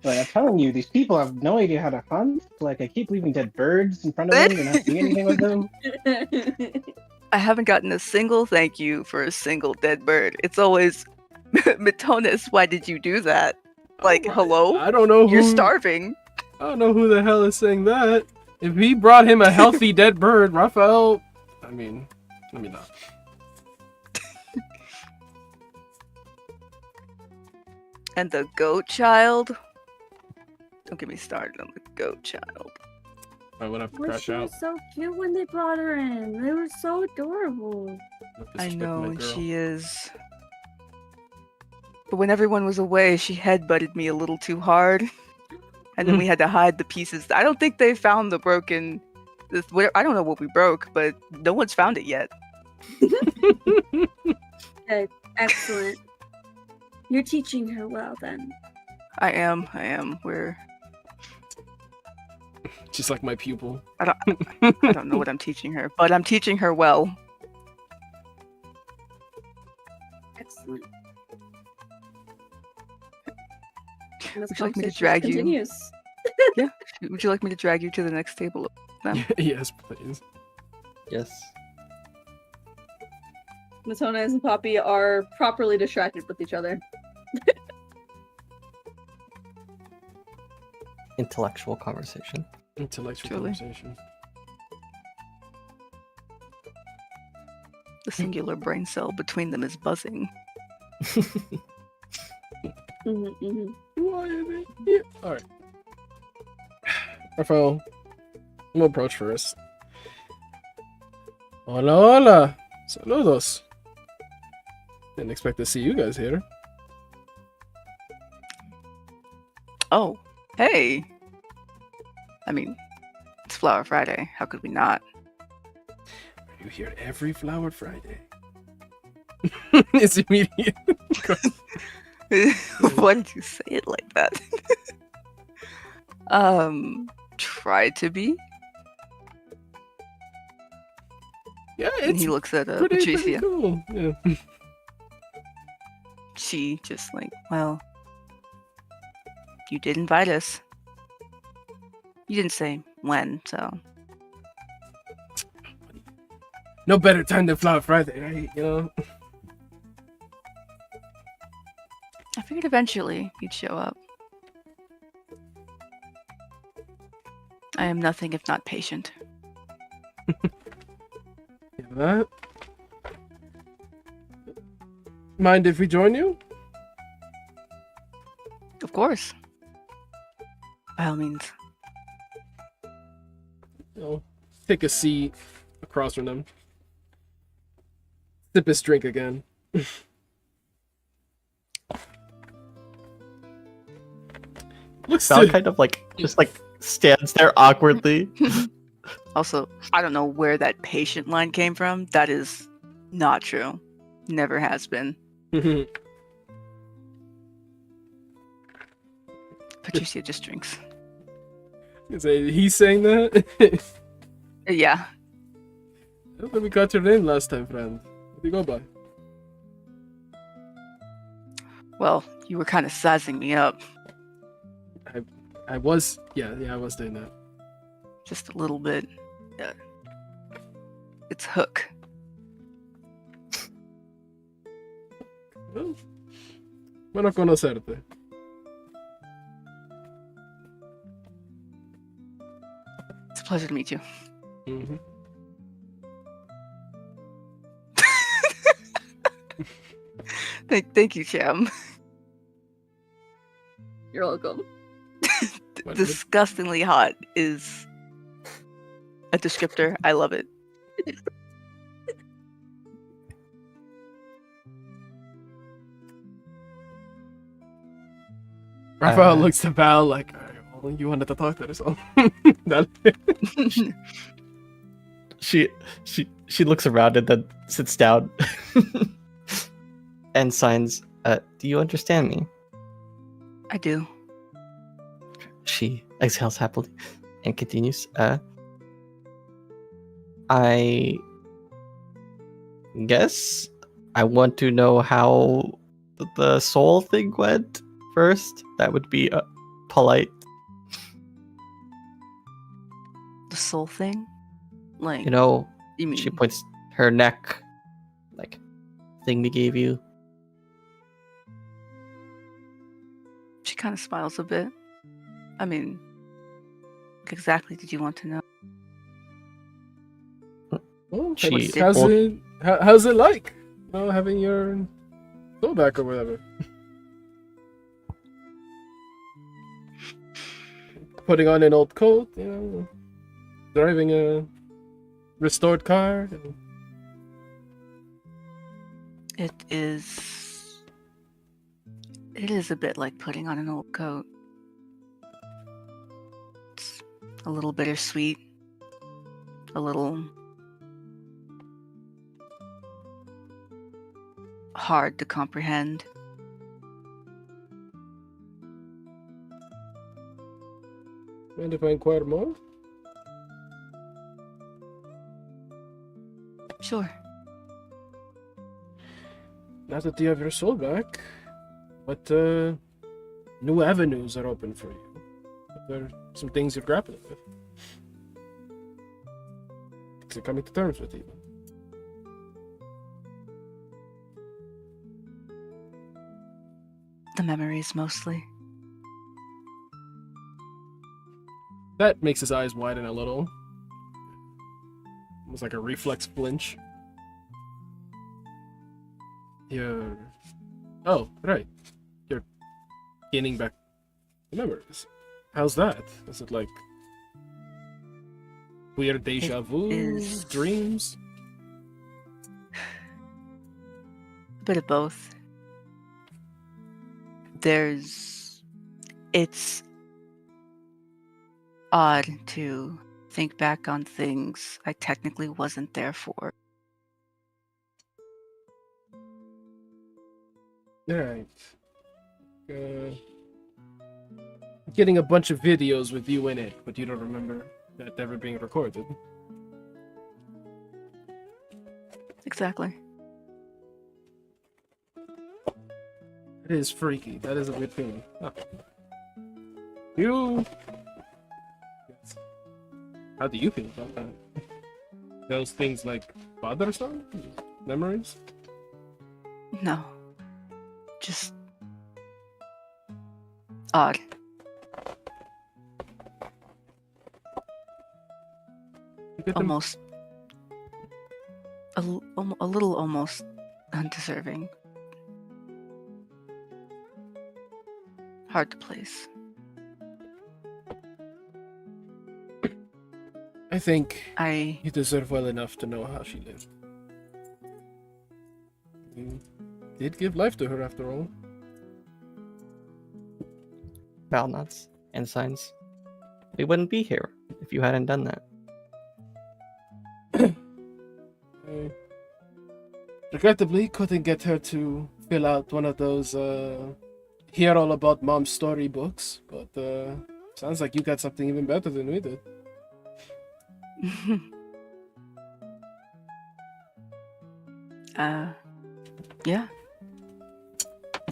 Like, I'm telling you, these people have no idea how to hunt. Like, I keep leaving dead birds in front of them and not doing anything with them. I haven't gotten a single thank you for a single dead bird. It's always, Matonis, why did you do that? Like, hello? I don't know who. You're starving. I don't know who the hell is saying that. If he brought him a healthy dead bird, Raphael. I mean, let me not. And the goat child? Don't get me started on the goat child. I would have to Well, crash she out. was so cute when they brought her in. They were so adorable. Don't I disrespect know, my and girl. she is. But when everyone was away, she headbutted me a little too hard. And then we had to hide the pieces. I don't think they found the broken I don't know what we broke, but no one's found it yet. Okay, excellent. You're teaching her well then. I am. We're. Just like my pupil. I don't know what I'm teaching her, but I'm teaching her well. Excellent. Would you like me to drag you? Continues. Yeah. Would you like me to drag you to the next table? Then? Yes, please. Yes. Matona and Poppy are properly distracted with each other. Intellectual conversation. Intellectual Truly. conversation. The singular brain cell between them is buzzing. Why are they here? Alright. Raphael, I'm gonna approach first. Hola, hola. Saludos. Didn't expect to see you guys here. Oh, hey. I mean, it's Flower Friday. How could we not? Are you here every Flower Friday? It's immediate. Why did you say it like that? Try to be. Yeah, And it's he looks at pretty Patricia. cool. Yeah. She just like, well, you did invite us. You didn't say when, so. No better time than Flower Friday, right? You know? I figured eventually you'd show up. I am nothing if not patient. Yeah, that. Mind if we join you? Of course. By all means. You know, take a seat across from them. Sip his drink again. Looks Val to- kind of like just like stands there awkwardly. Also, I don't know where that patient line came from. That is not true. Never has been. Patricia just drinks. He's saying that? Yeah. Let me got your name last time, friend. What do you go by? Well, you were kind of sizing me up. I was, I was doing that. Just a little bit. Yeah. It's Hook. Well, bueno conocerte. It's a pleasure to meet you. Mm-hmm. Thank you, Cham. You're welcome. Disgustingly hot is a descriptor. I love it. Raphael looks to Val like, alright, well, you wanted to talk to her, so. She looks around and then sits down and signs, do you understand me? I do. She exhales happily and continues, I guess I want to know how the soul thing went first. That would be polite. The soul thing? Like, You know, you mean she points her neck, like, thing we gave you. she kind of smiles a bit. I mean, what exactly did you want to know? Well, She- how's it like? You know, having your soul back or whatever. Putting on an old coat, you know, driving a restored car. It is a bit like putting on an old coat. It's a little bittersweet. a little hard to comprehend. Mind if I inquire more? Sure. Now that you have your soul back, what new avenues are open for you? What are some things you've grappled with? Things you're coming to terms with, even. The memories mostly. That makes his eyes widen a little. Almost like a reflex flinch. You're... Oh, right. You're gaining back the memories. How's that? Is it like weird deja vu is- dreams? A bit of both. It's odd to think back on things I technically wasn't there for. Alright. Getting a bunch of videos with you in it, but you don't remember that ever being recorded. Exactly. It is freaky. That is a weird feeling. Huh. You... How do you feel about that? Those things like bothersome? Memories? No. Just odd. You get them- Almost a little almost undeserving. Hard to place. I think I you deserve well enough to know how she lived. You did give life to her after all. Val nods and signs. We wouldn't be here if you hadn't done that. I regrettably couldn't get her to fill out one of those hear all about mom's story books, but sounds like you got something even better than we did. Yeah.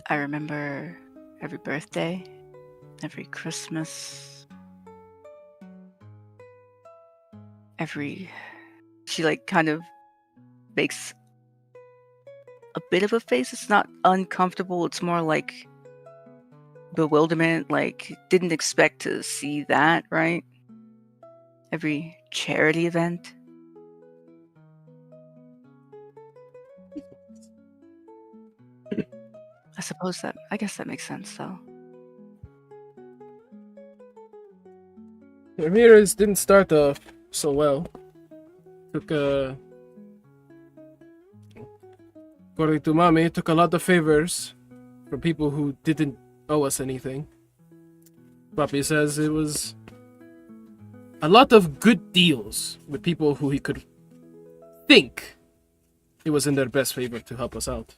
I remember every birthday, every Christmas, she like kind of makes a bit of a face. It's not uncomfortable, it's more like bewilderment, like didn't expect to see that, right? Every charity event. I guess that makes sense though. Ramirez didn't start off so well. According to Mommy, took a lot of favors from people who didn't owe us anything. Papi says it was a lot of good deals with people who he could think it was in their best favor to help us out.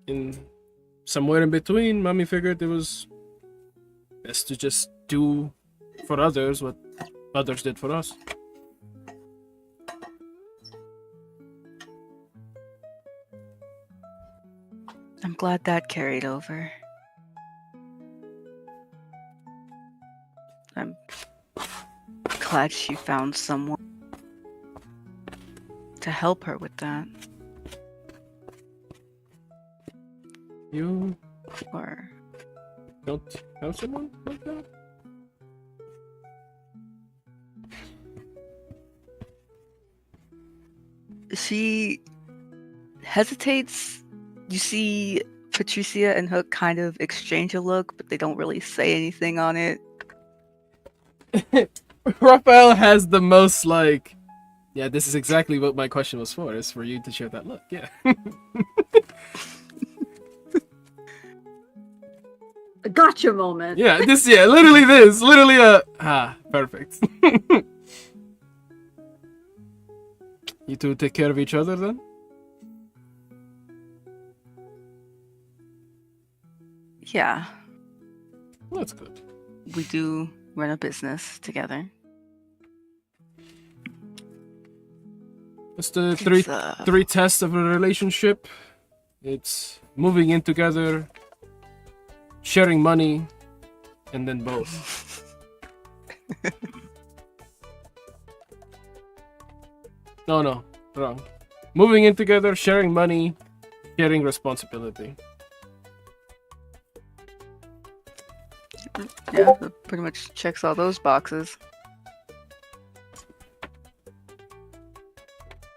And somewhere in between, Mommy figured it was best to just do for others what others did for us. I'm glad that carried over. I'm glad she found someone to help her with that. You Or don't have someone like that? she hesitates. You see Patricia and Hook kind of exchange a look, but they don't really say anything on it. Raphael has the most like, yeah, this is exactly what my question was for, is for you to share that look. Yeah. a gotcha moment. Yeah, literally this. Literally perfect. You two take care of each other then? Yeah, Well, that's good. we do run a business together. It's the It's, three tests of a relationship. It's moving in together, sharing money, and then both. No, wrong. Moving in together, sharing money, sharing responsibility. Yeah, that pretty much checks all those boxes.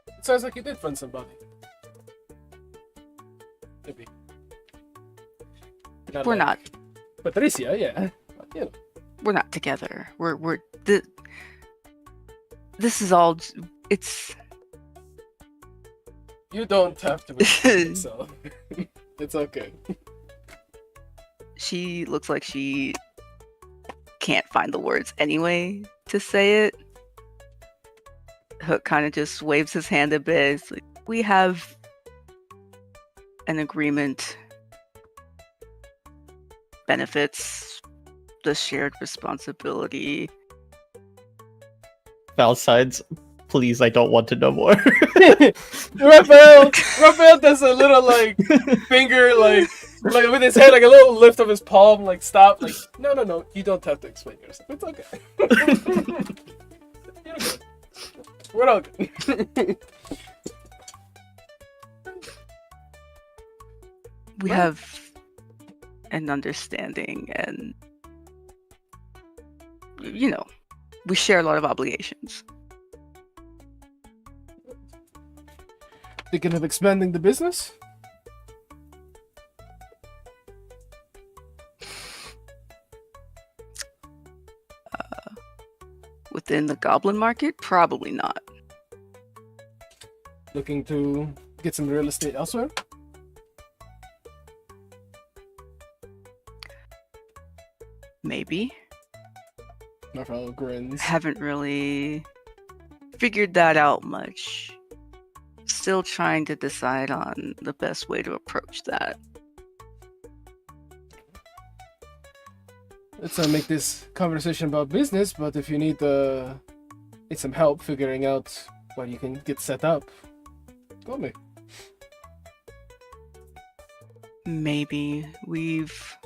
It sounds like you did find somebody. Maybe. We're not. Patricia, yeah. You know. We're not together. This is all. It's. You don't have to be so. It's okay. She looks like she can't find the words anyway to say it. Hook kind of just waves his hand a bit. It's like, we have an agreement, benefits, the shared responsibility. Val sides, please, I don't want to know more. Raphael does a little like finger like with his head, like a little lift of his palm, like stop, like no, you don't have to explain yourself. It's okay. You're good. We're all good. We have an understanding, and we share a lot of obligations. Thinking of expanding the business? Within the goblin market, probably not. Looking to get some real estate elsewhere? Maybe. Raphael grins. Haven't really figured that out much. Still trying to decide on the best way to approach that. Let's not make this conversation about business, but if you need some help figuring out what you can get set up, call me. Maybe we've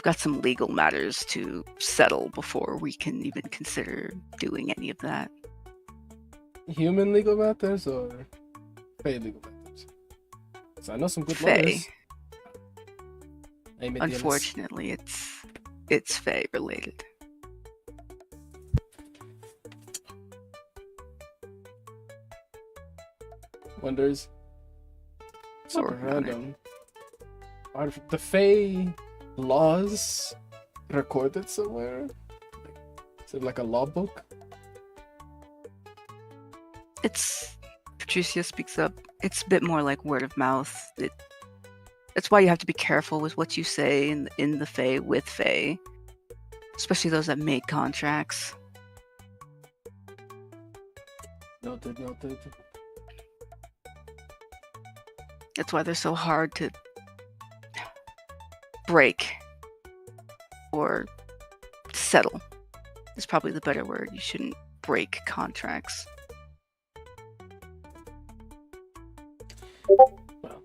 got some legal matters to settle before we can even consider doing any of that. Human legal matters or Fae legal matters? So I know some good Fae. lawyers. Ahí me tienes. Unfortunately, it's Fae related. Wonders. Super We're working on it. random. Are the Fae laws recorded somewhere? Is it like a law book? Patricia speaks up. It's a bit more like word of mouth. That's why you have to be careful with what you say in the Fae with Fae, especially those that make contracts. Noted. That's why they're so hard to break or settle. Is probably the better word. You shouldn't break contracts. Well.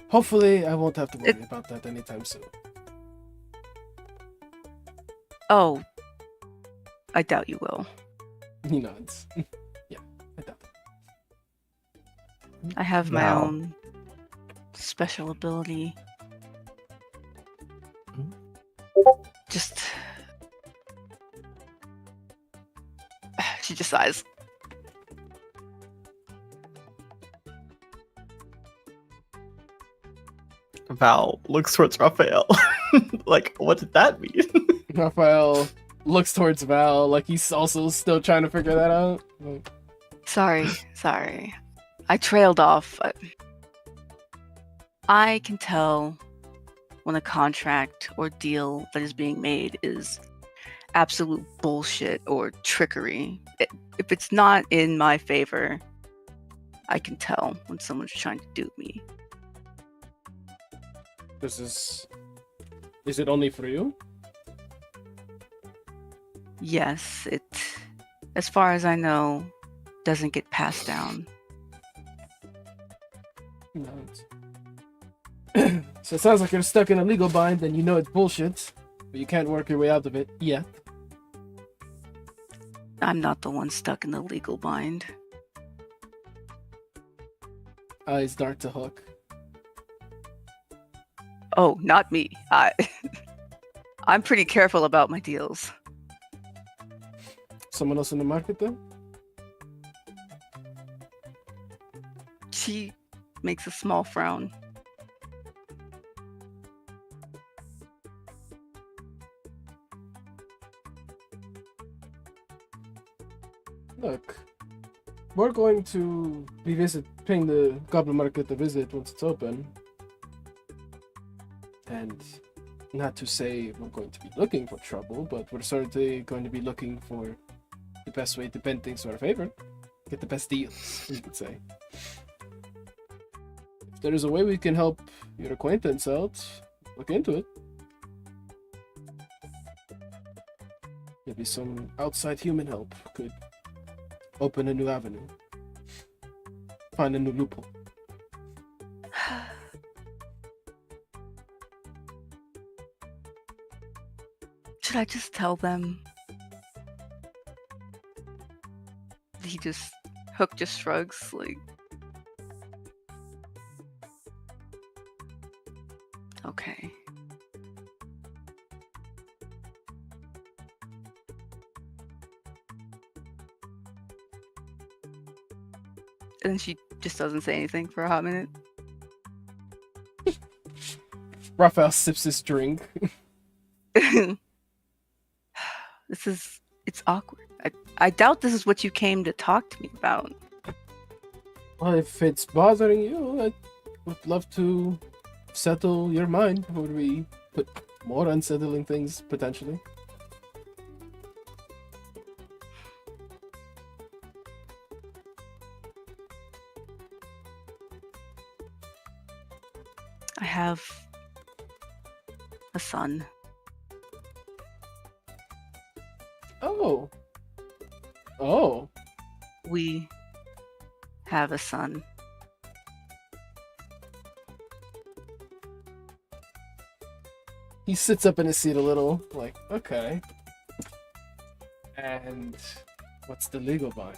Hopefully I won't have to worry about that anytime soon. Oh, I doubt you will. He nods. Yeah, I doubt it. I have my Wow. own special ability. Just. She just sighs. Val looks towards Raphael. Like, what did that mean? Raphael looks towards Val like he's also still trying to figure that out. Like, Sorry. I trailed off. I can tell when a contract or deal that is being made is absolute bullshit or trickery. If it's not in my favor, I can tell when someone's trying to dupe me. Is it only for you? Yes, it, as far as I know, doesn't get passed down. No. So it sounds like you're stuck in a legal bind and you know it's bullshit, but you can't work your way out of it yet. I'm not the one stuck in the legal bind. Eyes dart to Hook. Oh, not me. I'm pretty careful about my deals. Someone else in the market then? She makes a small frown. Look, we're going to be paying the Goblin Market a visit once it's open. And not to say we're going to be looking for trouble, but we're certainly going to be looking for the best way to bend things to our favor. Get the best deals, you could say. If there is a way we can help your acquaintance out, look into it. Maybe some outside human help could open a new avenue. Find a new loophole. Should I just tell them? Hook just shrugs, like, okay. And she just doesn't say anything for a hot minute. Raphael sips his drink. It's awkward. I doubt this is what you came to talk to me about. Well, if it's bothering you, I would love to settle your mind before we put more unsettling things, potentially. I have a son. Oh. Oh. We have a son. He sits up in his seat a little, like, okay. And what's the legal bind?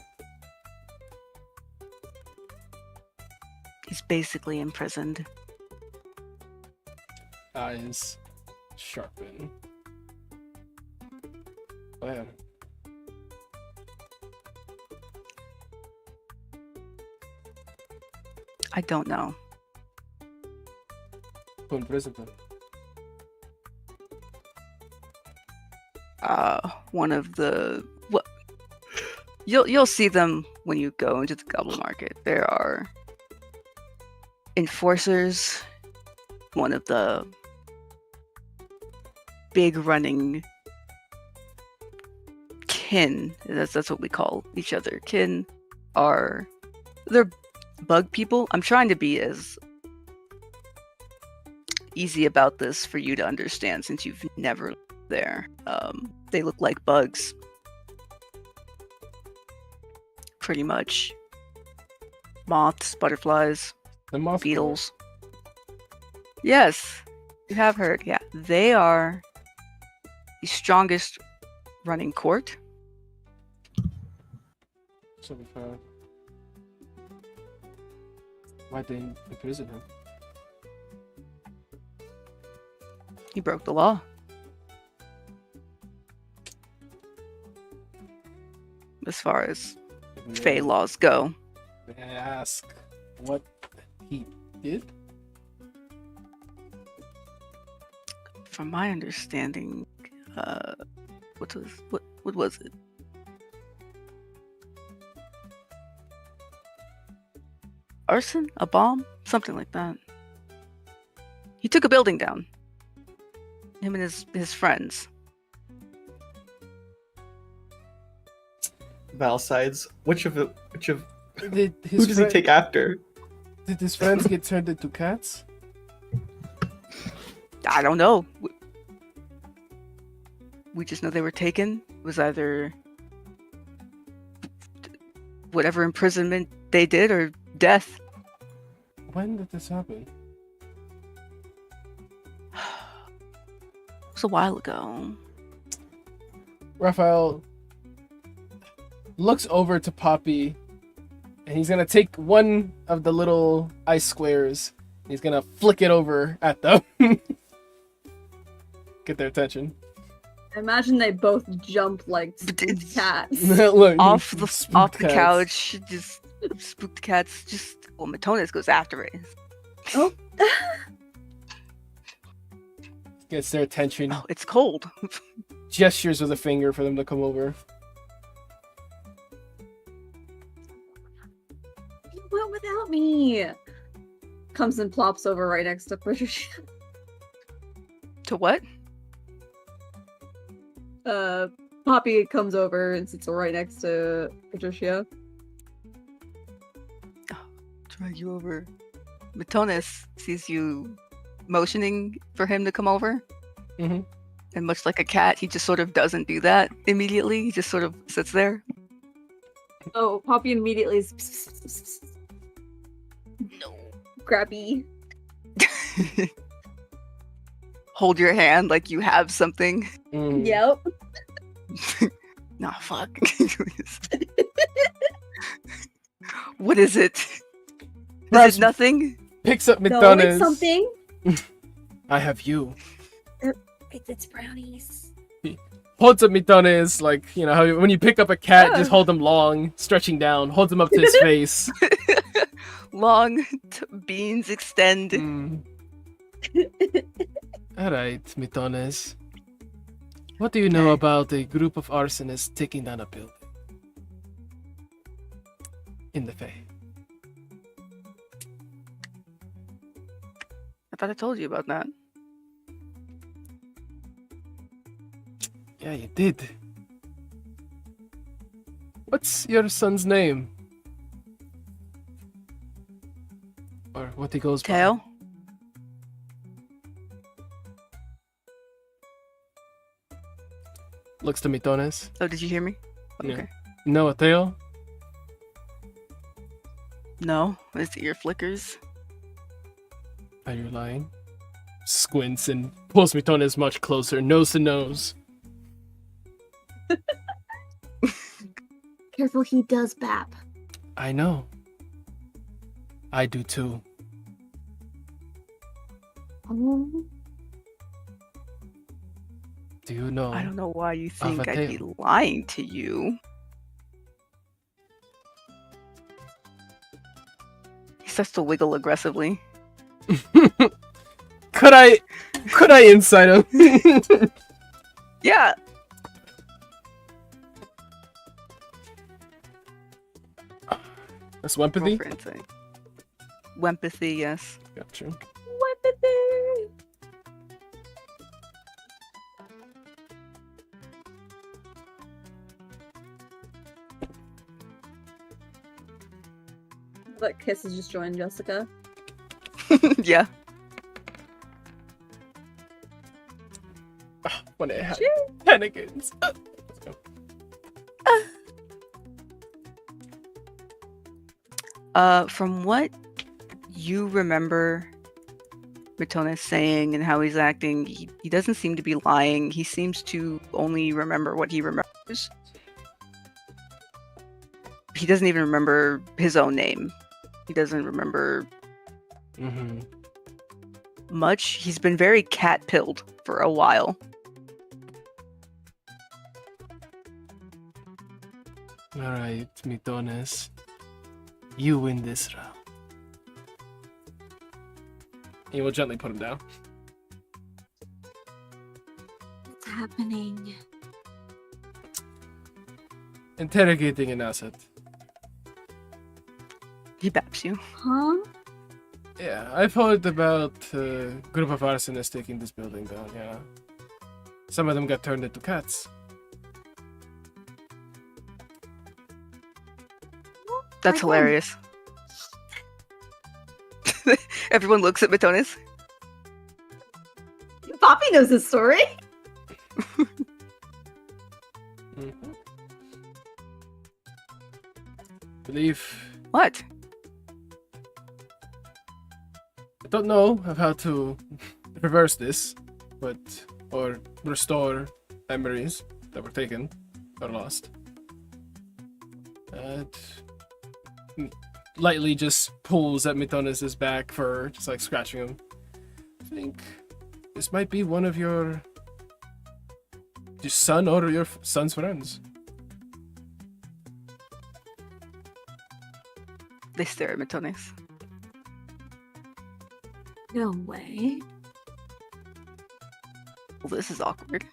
He's basically imprisoned. Eyes sharpen. Well, I don't know. who imprisoned him? One of the what? You'll see them when you go into the Goblin Market. There are enforcers. One of the big running kin. That's what we call each other. Kin they're bug people. I'm trying to be as easy about this for you to understand since you've never lived there. They look like bugs. Pretty much. Moths, butterflies, The moth beetles. Yes, you have heard. Yeah, they are the strongest running court. So we found. Why'd they imprison him? He broke the law. As far as Fey laws go. May I ask what he did? From my understanding, what was it? Arson? A bomb? Something like that. He took a building down. Him and his friends. Val sides. Which of Did who his, does he take after? did his friends get turned into cats? I don't know. We just know they were taken. It was either whatever imprisonment they did or death. When did this happen? It was a while ago. Raphael looks over to Poppy, and he's gonna take one of the little ice squares. And he's gonna flick it over at them. Get their attention. I imagine they both jump like spooked cats. Look, Off the spooked cats. couch, just spooked cats. Just Matonis goes after it. Oh. Gets their attention. Oh, it's cold. Gestures with a finger for them to come over. You went without me. Comes and plops over right next to Patricia. To what? Poppy comes over and sits right next to Patricia. Drag you over. Matonis sees you motioning for him to come over. Mm-hmm. And much like a cat, he just sort of doesn't do that immediately. He just sort of sits there. Oh, Poppy immediately is No. grabby. Hold your hand like you have something. Mm. Yep. Nah, fuck. What is it? Is Perhaps it nothing? picks up No, McDonald's. it's something. I have you. It's brownies. Holds up McDonald's, like, you know, how when you pick up a cat, Oh. just hold him long, stretching down, holds him up to his face. Long beans extend. Mm. Alright, Mitones. What do you know about a group of arsonists taking down a building? In the Fae. I thought I told you about that. Yeah, you did. What's your son's name? Or what he goes by? Tail? Looks to Mitones. Oh, did you hear me? Yeah. Okay. No, a tail? No, his ear flickers. Are you lying? Squints and pulls Mitones much closer, nose to nose. Careful, he does bap. I know. I do too. Oh. Do you know? I don't know why you think a I'd be tail. lying to you. He starts to wiggle aggressively. Could I insight him? Yeah. That's Roll empathy? for insight. Wempathy, yes. Gotcha. Weapon. But Kiss has just joined Jessica. Yeah. When it had Pennigans. Let's go. From what you remember Matonis saying and how he's acting, he doesn't seem to be lying. He seems to only remember what he remembers. He doesn't even remember his own name. He doesn't remember Mm-hmm. much. He's been very cat-pilled for a while. Alright, Mitones. You win this round. He will gently put him down. What's happening? Interrogating an asset. He baps you. Huh? Yeah, I've heard about a group of arsonists taking this building down, yeah. Some of them got turned into cats. That's My friend. hilarious. Everyone looks at Matonis. Poppy knows this story. Believe What? I don't know of how to reverse this, or restore memories that were taken or lost. Lightly just pulls at Mitonis' back for just like scratching him. I think this might be one of your son or your son's friends. They stare at Matonis. No way. Well, this is awkward.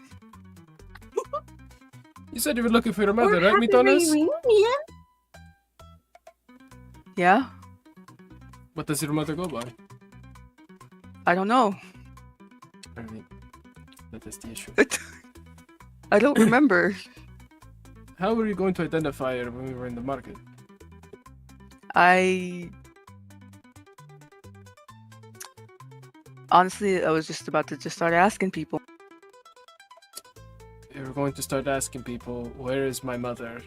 You said you were looking for your mother, We're right, having a Mitonis? reunion. Yeah? What does your mother go by? I don't know. Apparently, that is the issue. I don't remember. How were you going to identify her when we were in the market? Honestly, I was just about to just start asking people. You were going to start asking people, where is my mother?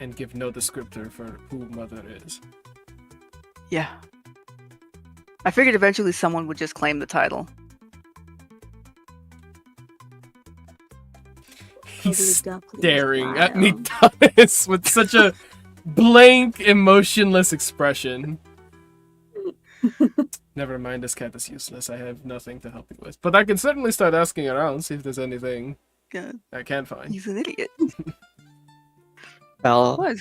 And give no descriptor for who mother is. Yeah. I figured eventually someone would just claim the title. He's staring at me, Thomas, with such a blank, emotionless expression. Never mind, this cat is useless. I have nothing to help you with. But I can certainly start asking around, see if there's anything God, I can find. he's an idiot. Val, What?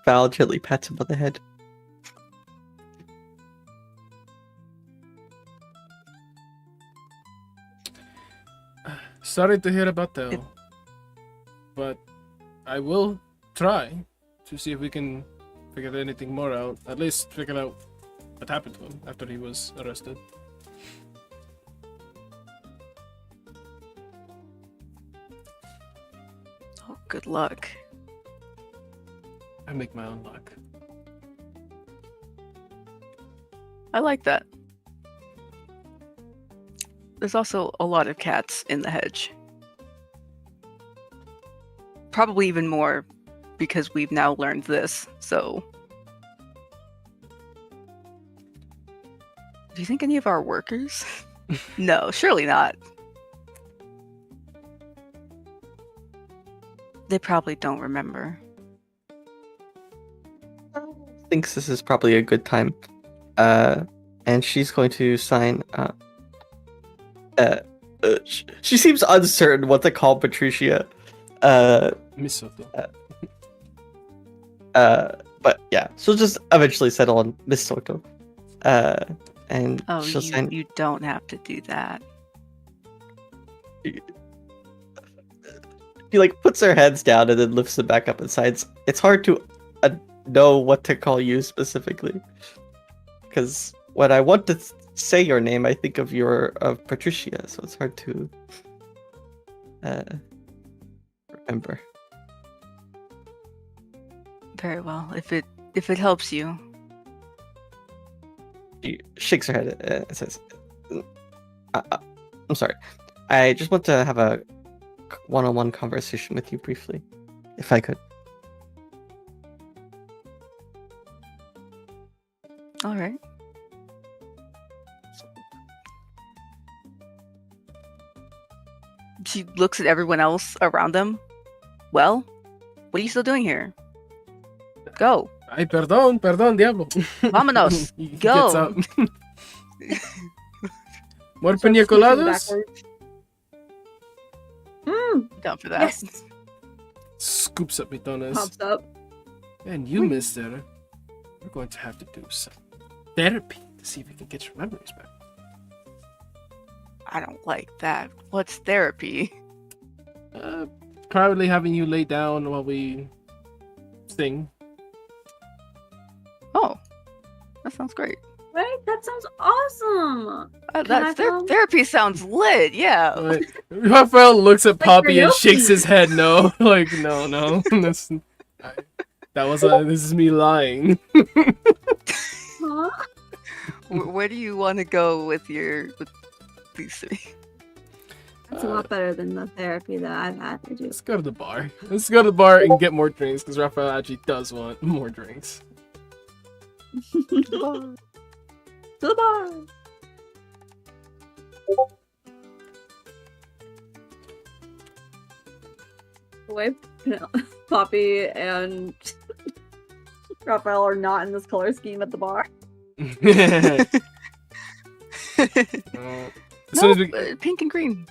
Val gently pats him on the head. Sorry to hear about that, but I will try to see if we can figure anything more out. At least figure out what happened to him after he was arrested. Oh, good luck. I make my own luck. I like that. There's also a lot of cats in the hedge. Probably even more because we've now learned this, so... Do you think any of our workers? No, surely not. They probably don't remember. Thinks this is probably a good time. And she's going to sign. She seems uncertain what to call Patricia. Miss Soto. But yeah, she'll just eventually settle on Miss Soto. And Oh, she'll sign. you don't have to do that. She like puts her hands down and then lifts them back up and signs. It's hard to know what to call you specifically, because when I want to say your name, I think of Patricia, so it's hard to remember. Very well. If it helps you. She shakes her head and says, "I'm sorry. I just want to have a one-on-one conversation with you briefly, if I could." All right. She looks at everyone else around them. Well, what are you still doing here? Go. Ay, perdón, Diablo. Vámonos. He Go. gets up. More piña coladas? Down for that. Yes. Scoops up Mitones. Pops up. And you, mister, we're going to have to do some therapy to see if we can get your memories back. I don't like that. What's therapy? Probably having you lay down while we sing. Oh, that sounds great. Right? That sounds awesome. That's I come? therapy sounds lit. Yeah. But Raphael looks at Like Poppy and shakes karaoke. his head no. Like, no. This is me lying. Huh? Where do you want to go with these three? That's a lot better than the therapy that I've had to do. Let's go to the bar. Let's go to the bar and get more drinks, because Raphael actually does want more drinks. To the bar. The way Poppy and Raphael are not in this color scheme at the bar. As soon as we... Pink and green.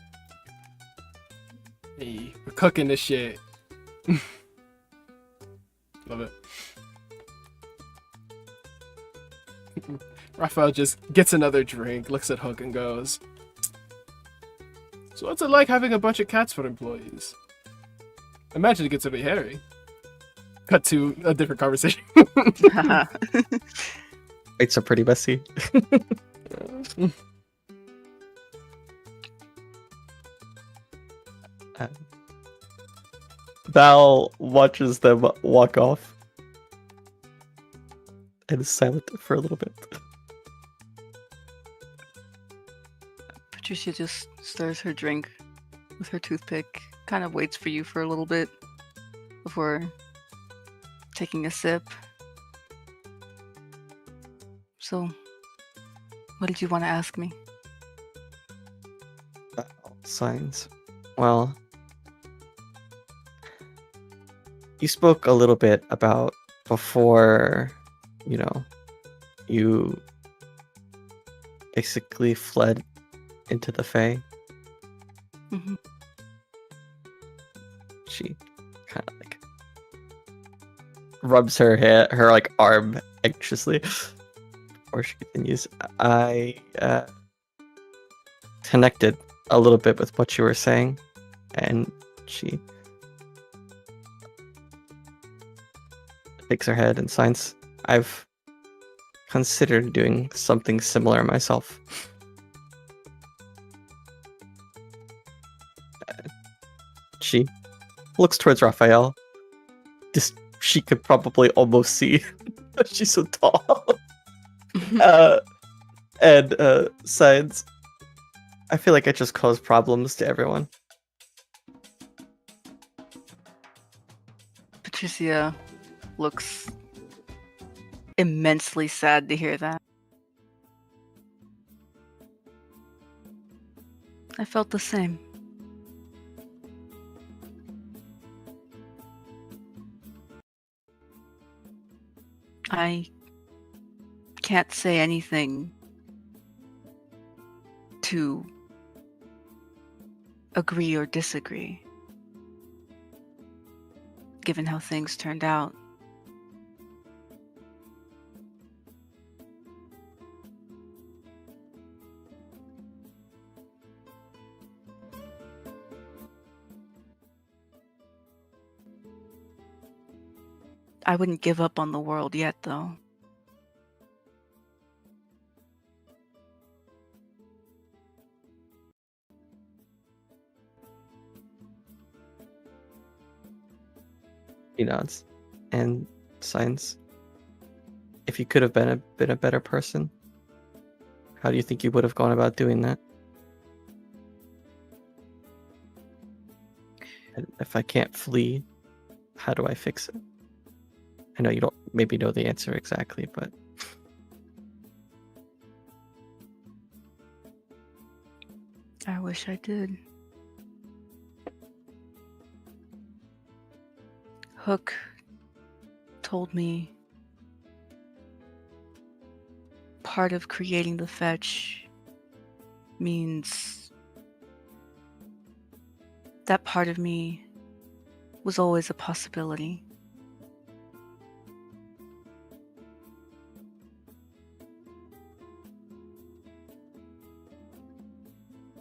Hey, we're cooking this shit. Love it. Raphael just gets another drink, looks at Hook and goes, "So what's it like having a bunch of cats for employees? Imagine it gets a bit hairy." Cut to a different conversation. It's a pretty messy. Val watches them walk off and is silent for a little bit. Patricia just stirs her drink with her toothpick, kind of waits for you for a little bit before taking a sip. So, what did you want to ask me? Signs. Well, you spoke a little bit about before, you basically fled into the Fae. Mhm. She kind of like rubs her arm anxiously before she continues. I connected a little bit with what you were saying, and she shakes her head and signs. I've considered doing something similar myself. She looks towards Raphael. She could probably almost see. She's so tall. And signs. I feel like I just cause problems to everyone. Patricia looks immensely sad to hear that. I felt the same. I can't say anything to agree or disagree, given how things turned out. I wouldn't give up on the world yet, though. He nods and signs. If you could have been a better person, how do you think you would have gone about doing that? And if I can't flee, how do I fix it? I know you don't maybe know the answer exactly, but I wish I did. Hook told me part of creating the fetch means that part of me was always a possibility.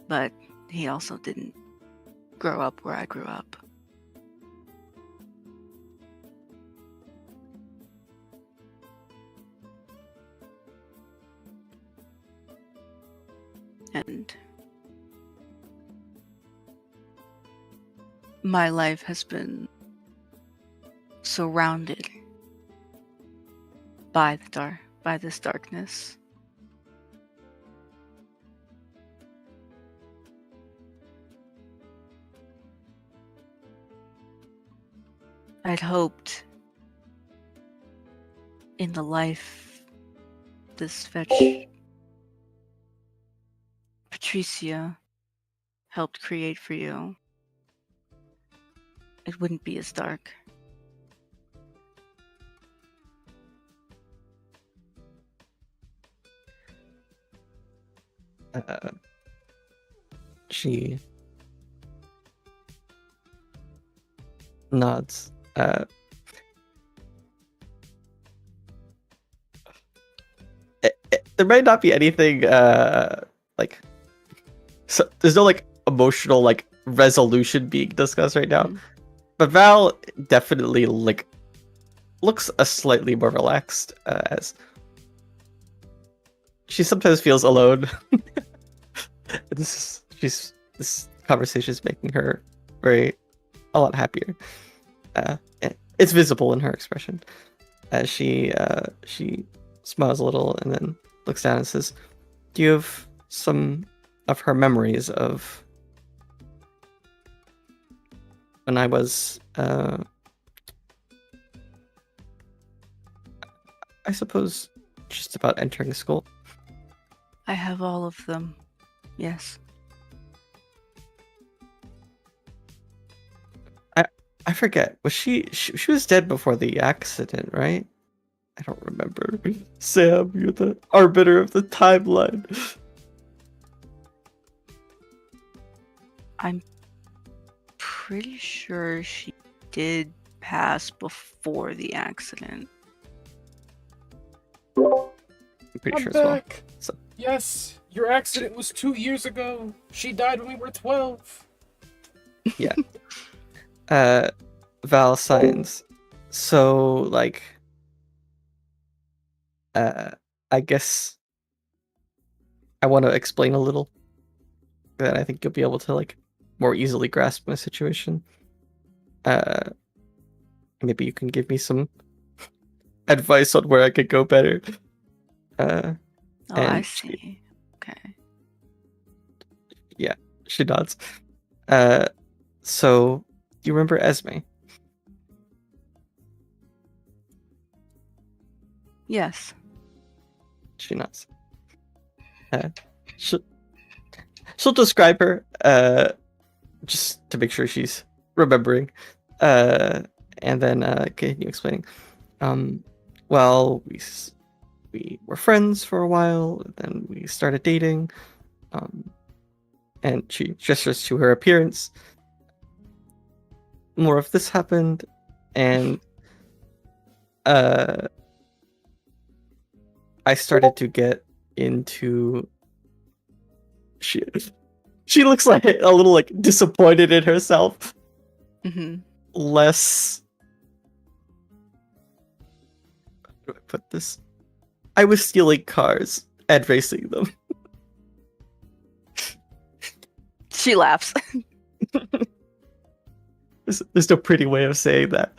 But he also didn't grow up where I grew up. And my life has been surrounded by this darkness. I'd hoped in the life this fetch Patricia helped create for you, it wouldn't be as dark. She nods. There might not be anything like, so there's no like emotional like resolution being discussed right now, Mhm. but Val definitely like looks a slightly more relaxed as she sometimes feels alone. This conversation is making her a lot happier. It's visible in her expression as she smiles a little and then looks down and says, "Do you have some of her memories of when I was, I suppose, just about entering school?" I have all of them. Yes. I forget. Was she was dead before the accident, right? I don't remember. Sam, you're the arbiter of the timeline. I'm pretty sure she did pass before the accident. I'm pretty I'm sure as well. back. So- Yes, your accident was 2 years ago. She died when we were 12. Val signs. So like, I guess I want to explain a little. Then I think you'll be able to like more easily grasp my situation. Maybe you can give me some advice on where I could go better. Oh, I And see. Okay. she nods. So do you remember Esme? Yes. She nods. She'll describe her, just to make sure she's remembering. And then continue explaining. Well, we were friends for a while, then we started dating. And she gestures to her appearance. More of this happened, and I started to get into. She looks like a little like disappointed in herself. Mm-hmm. Less. How do I put this? I was stealing cars and racing them. She laughs. There's no pretty way of saying that.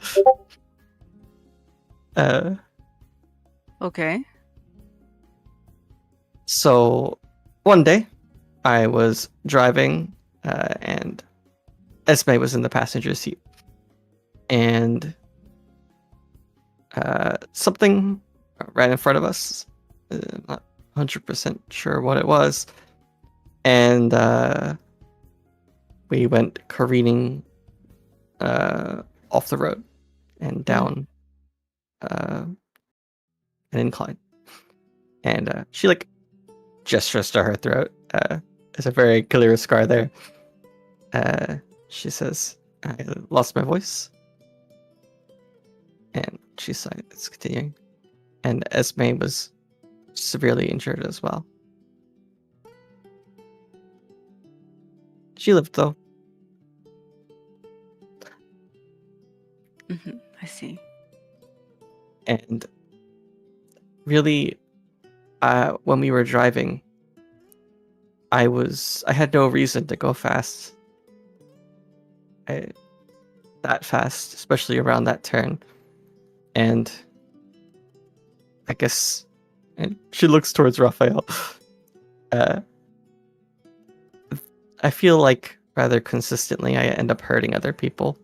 Okay. So one day, I was driving, and Esme was in the passenger seat, and something ran in front of us. Not 100% sure what it was, and we went careening off the road and down an incline, and she like gestures to her throat. There's a very clear scar there. She says, "I lost my voice," and she's silent. It's continuing, and Esme was severely injured as well. She lived though. Mm-hmm. I see. And really, when we were driving, I had no reason to go fast. That fast, especially around that turn. And I guess, and she looks towards Raphael. I feel like rather consistently I end up hurting other people.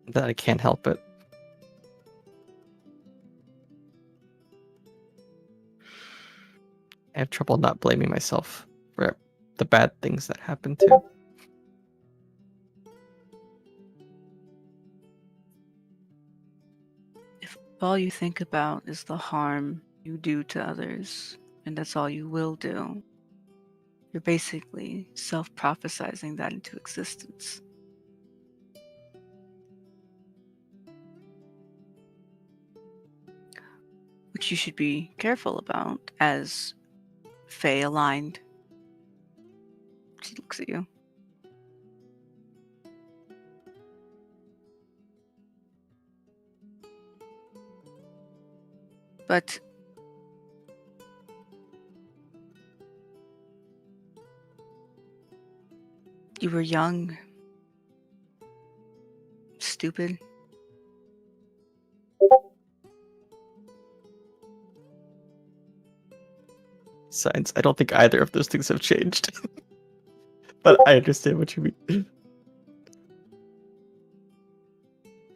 That I can't help it. I have trouble not blaming myself for the bad things that happen too. If all you think about is the harm you do to others, and that's all you will do, you're basically self-prophesizing that into existence. Which you should be careful about as Fae aligned. She looks at you. But you were young, stupid. Signs. I don't think either of those things have changed. But I understand what you mean.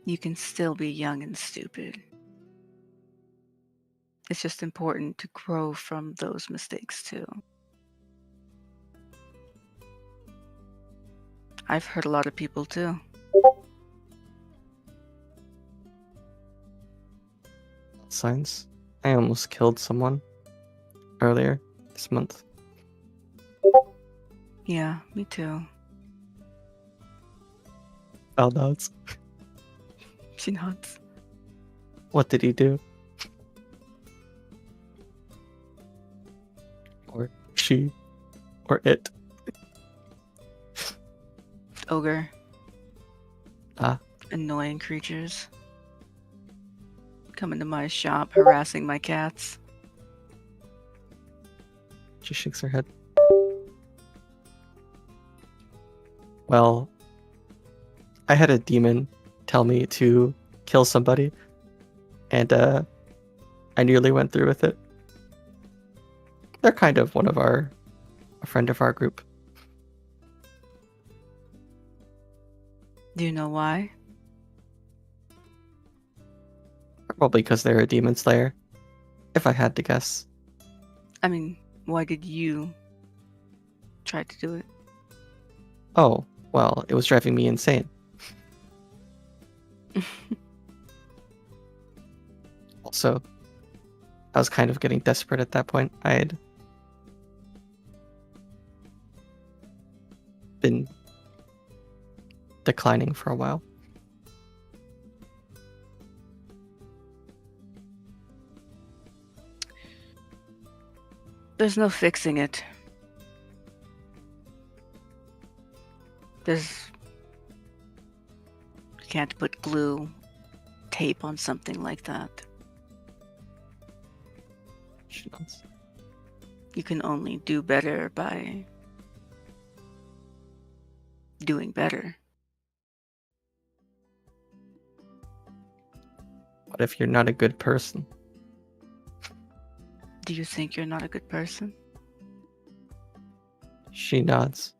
You can still be young and stupid. It's just important to grow from those mistakes too. I've hurt a lot of people too. Signs. I almost killed someone earlier this month. Yeah, me too. Val nods. She nods. What did he do? Or she? Or it? Ogre. Ah. Annoying creatures. Come into my shop harassing my cats. She shakes her head. Well, I had a demon tell me to kill somebody, and I nearly went through with it. They're kind of a friend of our group. Do you know why? Probably because they're a demon slayer, if I had to guess. I mean, why did you try to do it? Oh, well, it was driving me insane. Also, I was kind of getting desperate at that point. I had been declining for a while. There's no fixing it. You can't put glue, tape on something like that. She nods. You can only do better by doing better. What if you're not a good person? Do you think you're not a good person? She nods.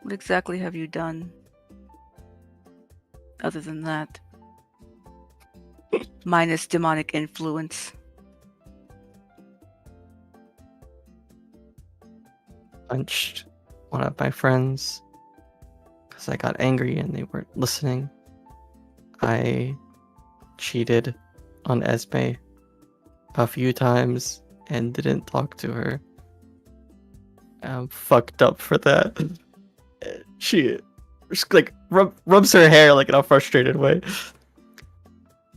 What exactly have you done other than that? Minus demonic influence. Punched one of my friends because I got angry and they weren't listening. I cheated on Esme a few times and didn't talk to her. I'm fucked up for that. She just like rubs her hair like in a frustrated way.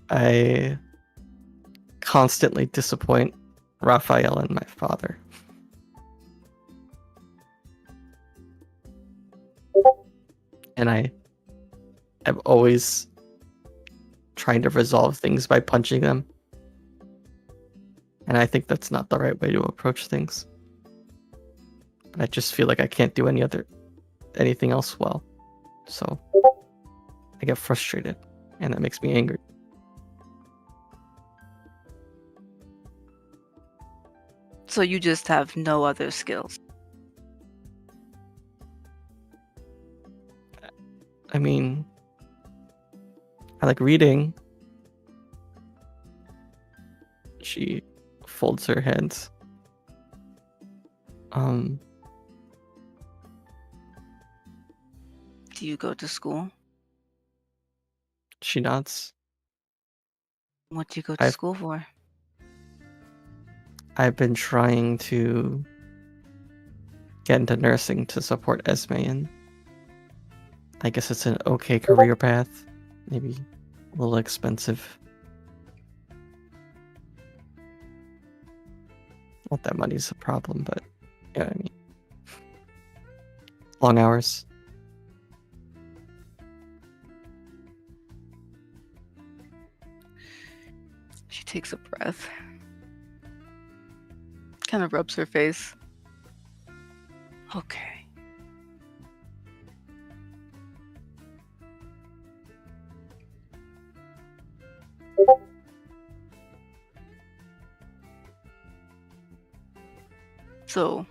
I constantly disappoint Raphael and my father. And I've always trying to resolve things by punching them. And I think that's not the right way to approach things. But I just feel like I can't do anything else well. So I get frustrated, and that makes me angry. So you just have no other skills. I mean, I like reading. She folds her hands. Do you go to school? She nods. What do you go to I've- school for? I've been trying to get into nursing to support Esme, and I guess it's an okay career path. Maybe a little expensive. Not that money's a problem, but you know what I mean. Long hours. She takes a breath. Kind of rubs her face. Okay. So,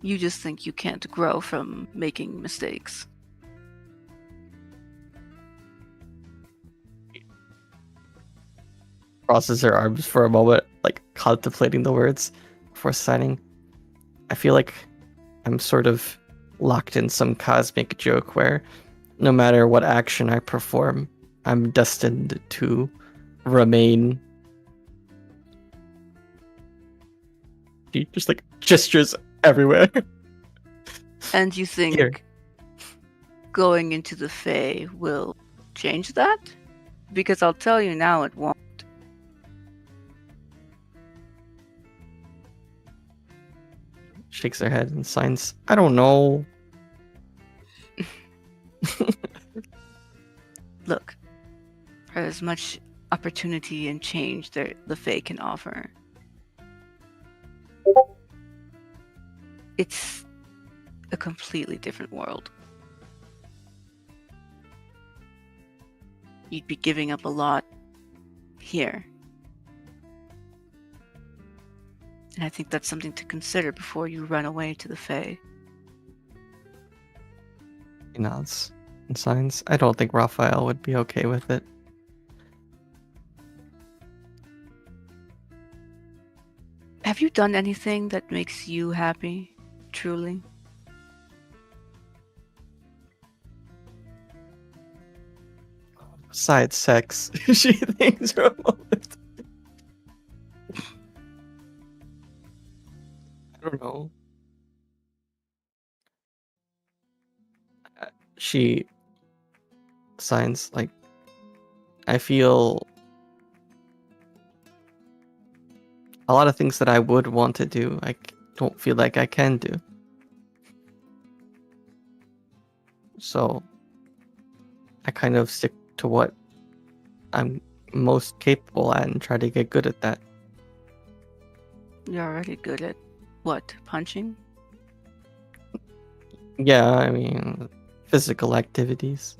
you just think you can't grow from making mistakes. Crosses her arms for a moment, like contemplating the words before signing. I feel like I'm sort of locked in some cosmic joke where no matter what action I perform, I'm destined to remain. She just like gestures everywhere. And you think Here. going into the Fae will change that? Because I'll tell you now, it won't. Shakes her head and signs. I don't know. Look, there's much opportunity and change that the Fae can offer. It's a completely different world. You'd be giving up a lot here. And I think that's something to consider before you run away to the Fae. He nods and signs. I don't think Raphael would be okay with it. Have you done anything that makes you happy, truly? Besides sex, she thinks for a moment. I don't know. She signs like, I feel a lot of things that I would want to do, don't feel like I can do. So I kind of stick to what I'm most capable at and try to get good at that. You're already good at what? Punching? Yeah, I mean, physical activities.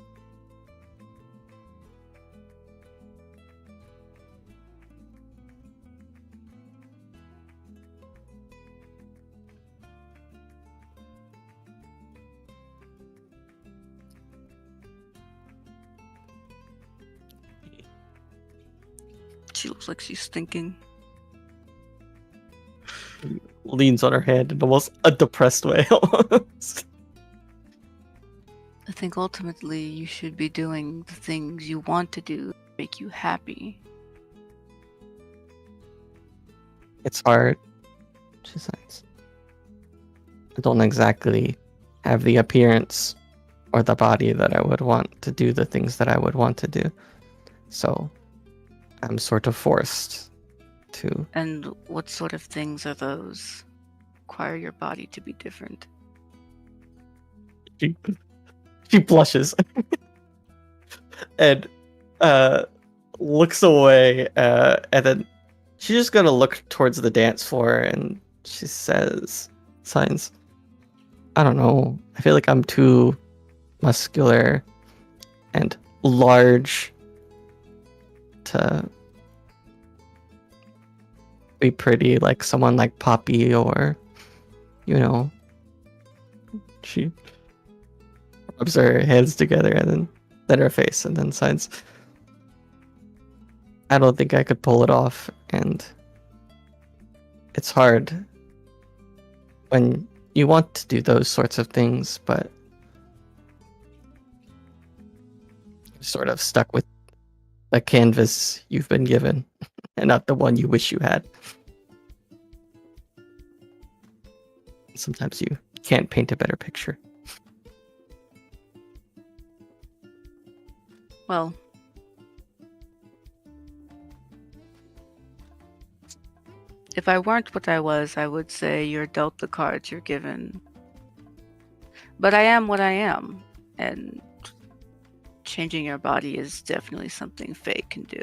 She looks like she's thinking. Leans on her hand in almost a depressed way. Almost. I think ultimately you should be doing the things you want to do to make you happy. It's hard. She signs. I don't exactly have the appearance or the body that I would want to do the things that I would want to do. So I'm sort of forced to. And what sort of things are those? Require your body to be different. She blushes and looks away, and then she's just gonna look towards the dance floor, and she signs, I don't know, I feel like I'm too muscular and large to be pretty like someone like Poppy, or, you know, she rubs her hands together and then her face, and then signs, I don't think I could pull it off, and it's hard when you want to do those sorts of things, but you're sort of stuck with a canvas you've been given and not the one you wish you had. Sometimes you can't paint a better picture. Well, if I weren't what I was, I would say you're dealt the cards you're given. But I am what I am, and changing your body is definitely something Faye can do.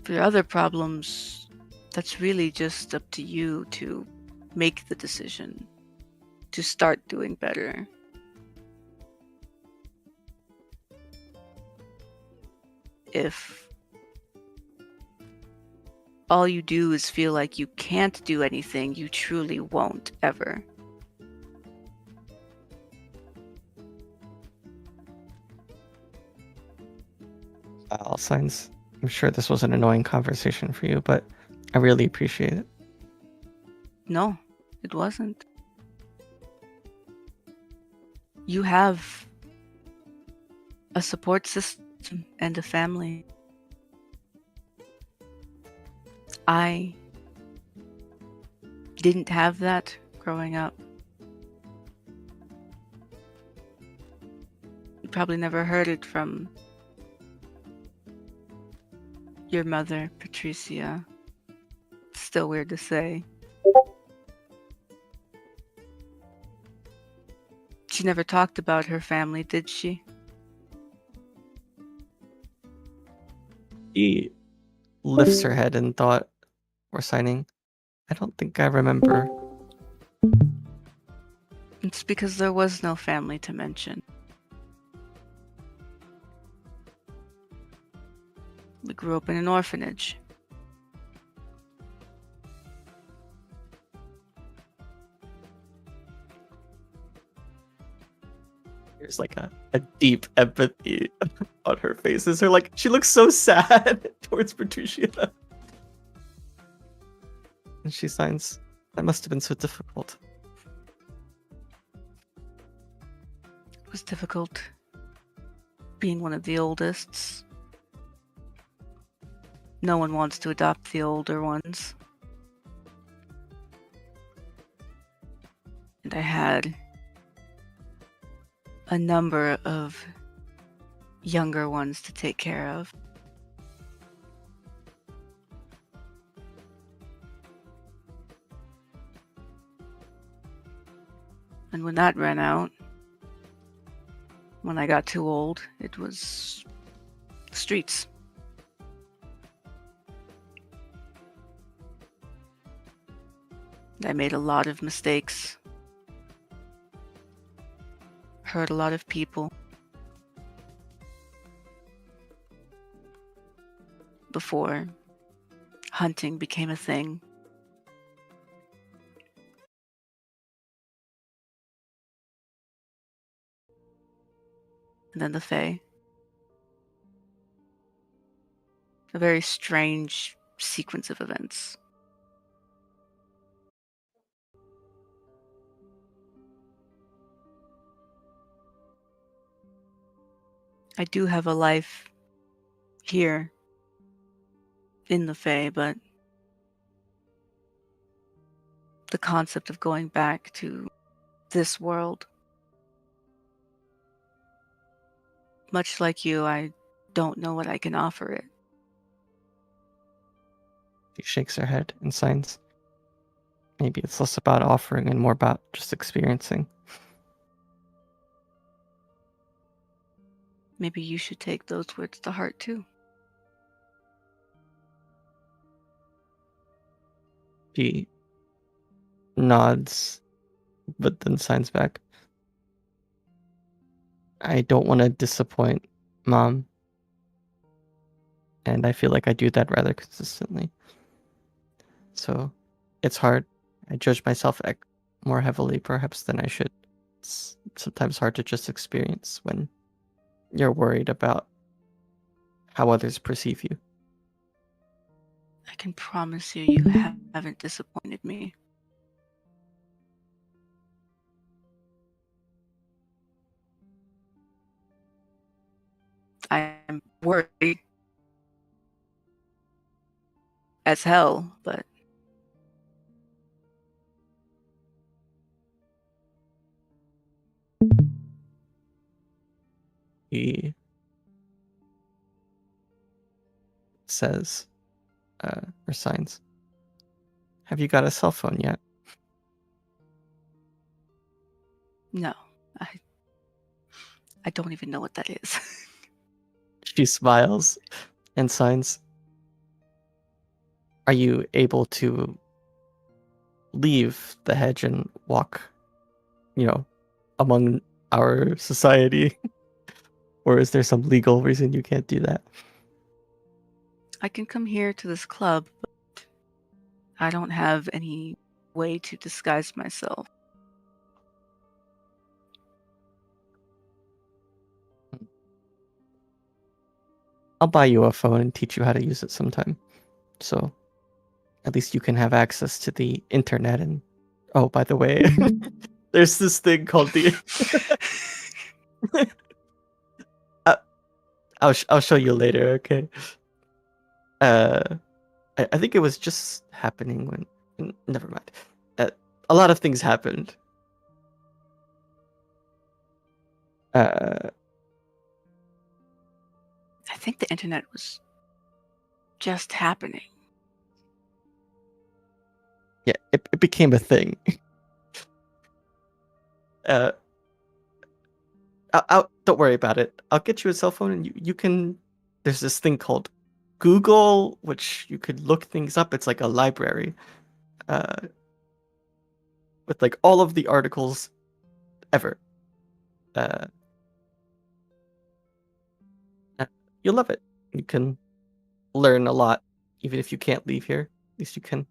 For your other problems, that's really just up to you to make the decision to start doing better. If all you do is feel like you can't do anything, you truly won't ever. All signs. I'm sure this was an annoying conversation for you, but I really appreciate it. No, it wasn't. You have a support system and a family. I didn't have that growing up. You probably never heard it from your mother, Patricia. It's still weird to say. She never talked about her family, did she? She lifts her head in thought. We're signing. I don't think I remember. It's because there was no family to mention. We grew up in an orphanage. There's like a deep empathy on her face. Is her like, she looks so sad towards Patricia. And she signs, that must have been so difficult. It was difficult being one of the oldest. No one wants to adopt the older ones. And I had a number of younger ones to take care of. And when that ran out, when I got too old, it was the streets. I made a lot of mistakes, hurt a lot of people, before hunting became a thing. And then the Fae. A very strange sequence of events. I do have a life here in the Fae, but the concept of going back to this world, much like you, I don't know what I can offer it. She shakes her head and signs. Maybe it's less about offering and more about just experiencing. Maybe you should take those words to heart too. She nods, but then signs back. I don't want to disappoint Mom. And I feel like I do that rather consistently. So it's hard. I judge myself more heavily, perhaps, than I should. It's sometimes hard to just experience when you're worried about how others perceive you. I can promise you, you haven't disappointed me. I'm worried as hell, but He says, or signs, "Have you got a cell phone yet?" no, I don't even know what that is. She smiles and signs, "Are you able to leave the hedge and walk, among our society? Or is there some legal reason you can't do that?" I can come here to this club, but I don't have any way to disguise myself. I'll buy you a phone and teach you how to use it sometime. So at least you can have access to the internet. And oh, by the way, there's this thing called the I'll show you later, okay? I think it was just happening when never mind. A lot of things happened. I think the internet was just happening. Yeah, it became a thing. Don't worry about it. I'll get you a cell phone, and you can. There's this thing called Google, which you could look things up. It's like a library, with like all of the articles ever. Uh, you'll love it. You can learn a lot, even if you can't leave here. At least you can,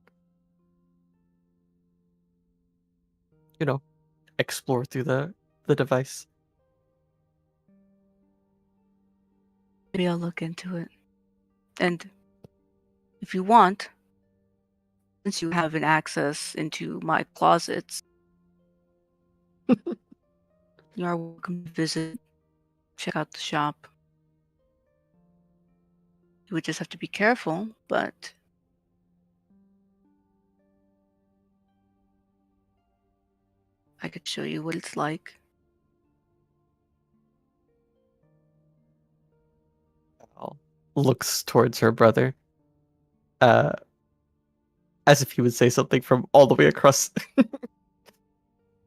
explore through the device. Maybe I'll look into it. And if you want, since you have an access into my closets, you are welcome to visit, check out the shop. You would just have to be careful, but I could show you what it's like. Al looks towards her brother, as if he would say something from all the way across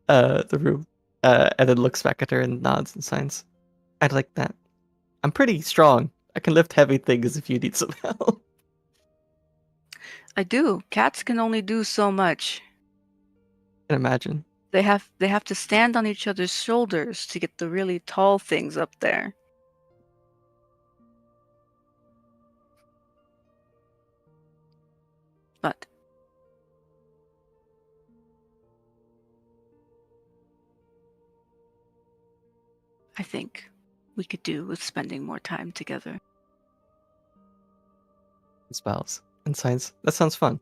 the room, and then looks back at her and nods and signs. "I'd like that. I'm pretty strong. I can lift heavy things if you need some help." I do. Cats can only do so much. I can imagine. They have to stand on each other's shoulders to get the really tall things up there. But I think we could do with spending more time together. He smiles and signs. "That sounds fun."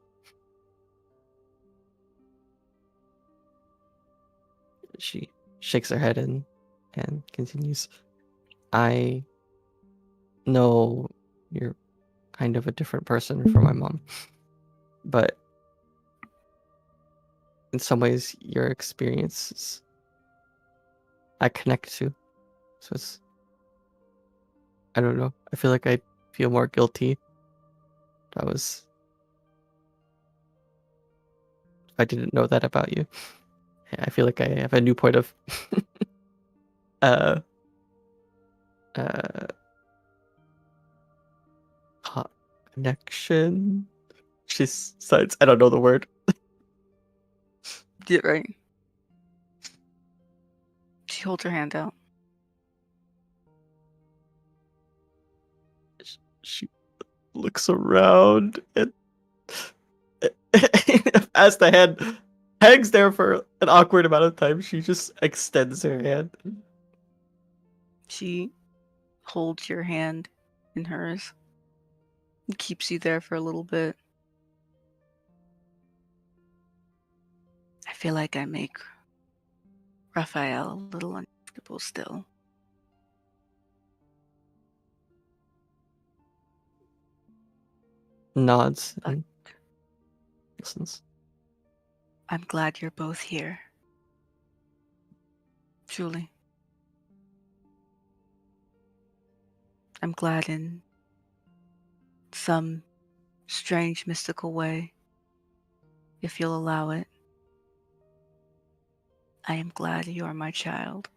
She shakes her head and continues. "I know you're kind of a different person from my mom, but in some ways your experiences I connect to. So I don't know. I feel like I feel more guilty. I was I didn't know that about you. I feel like I have a new point of uh uh connection. She sighs. I don't know the word. Did it right. She holds her hand out. She looks around and as the hand hangs there for an awkward amount of time, she just extends her hand. She holds your hand in hers and keeps you there for a little bit. I feel like I make Raphael a little uncomfortable still. Nods and listens. I'm glad you're both here. Truly. I'm glad in some strange mystical way, if you'll allow it. I am glad you are my child.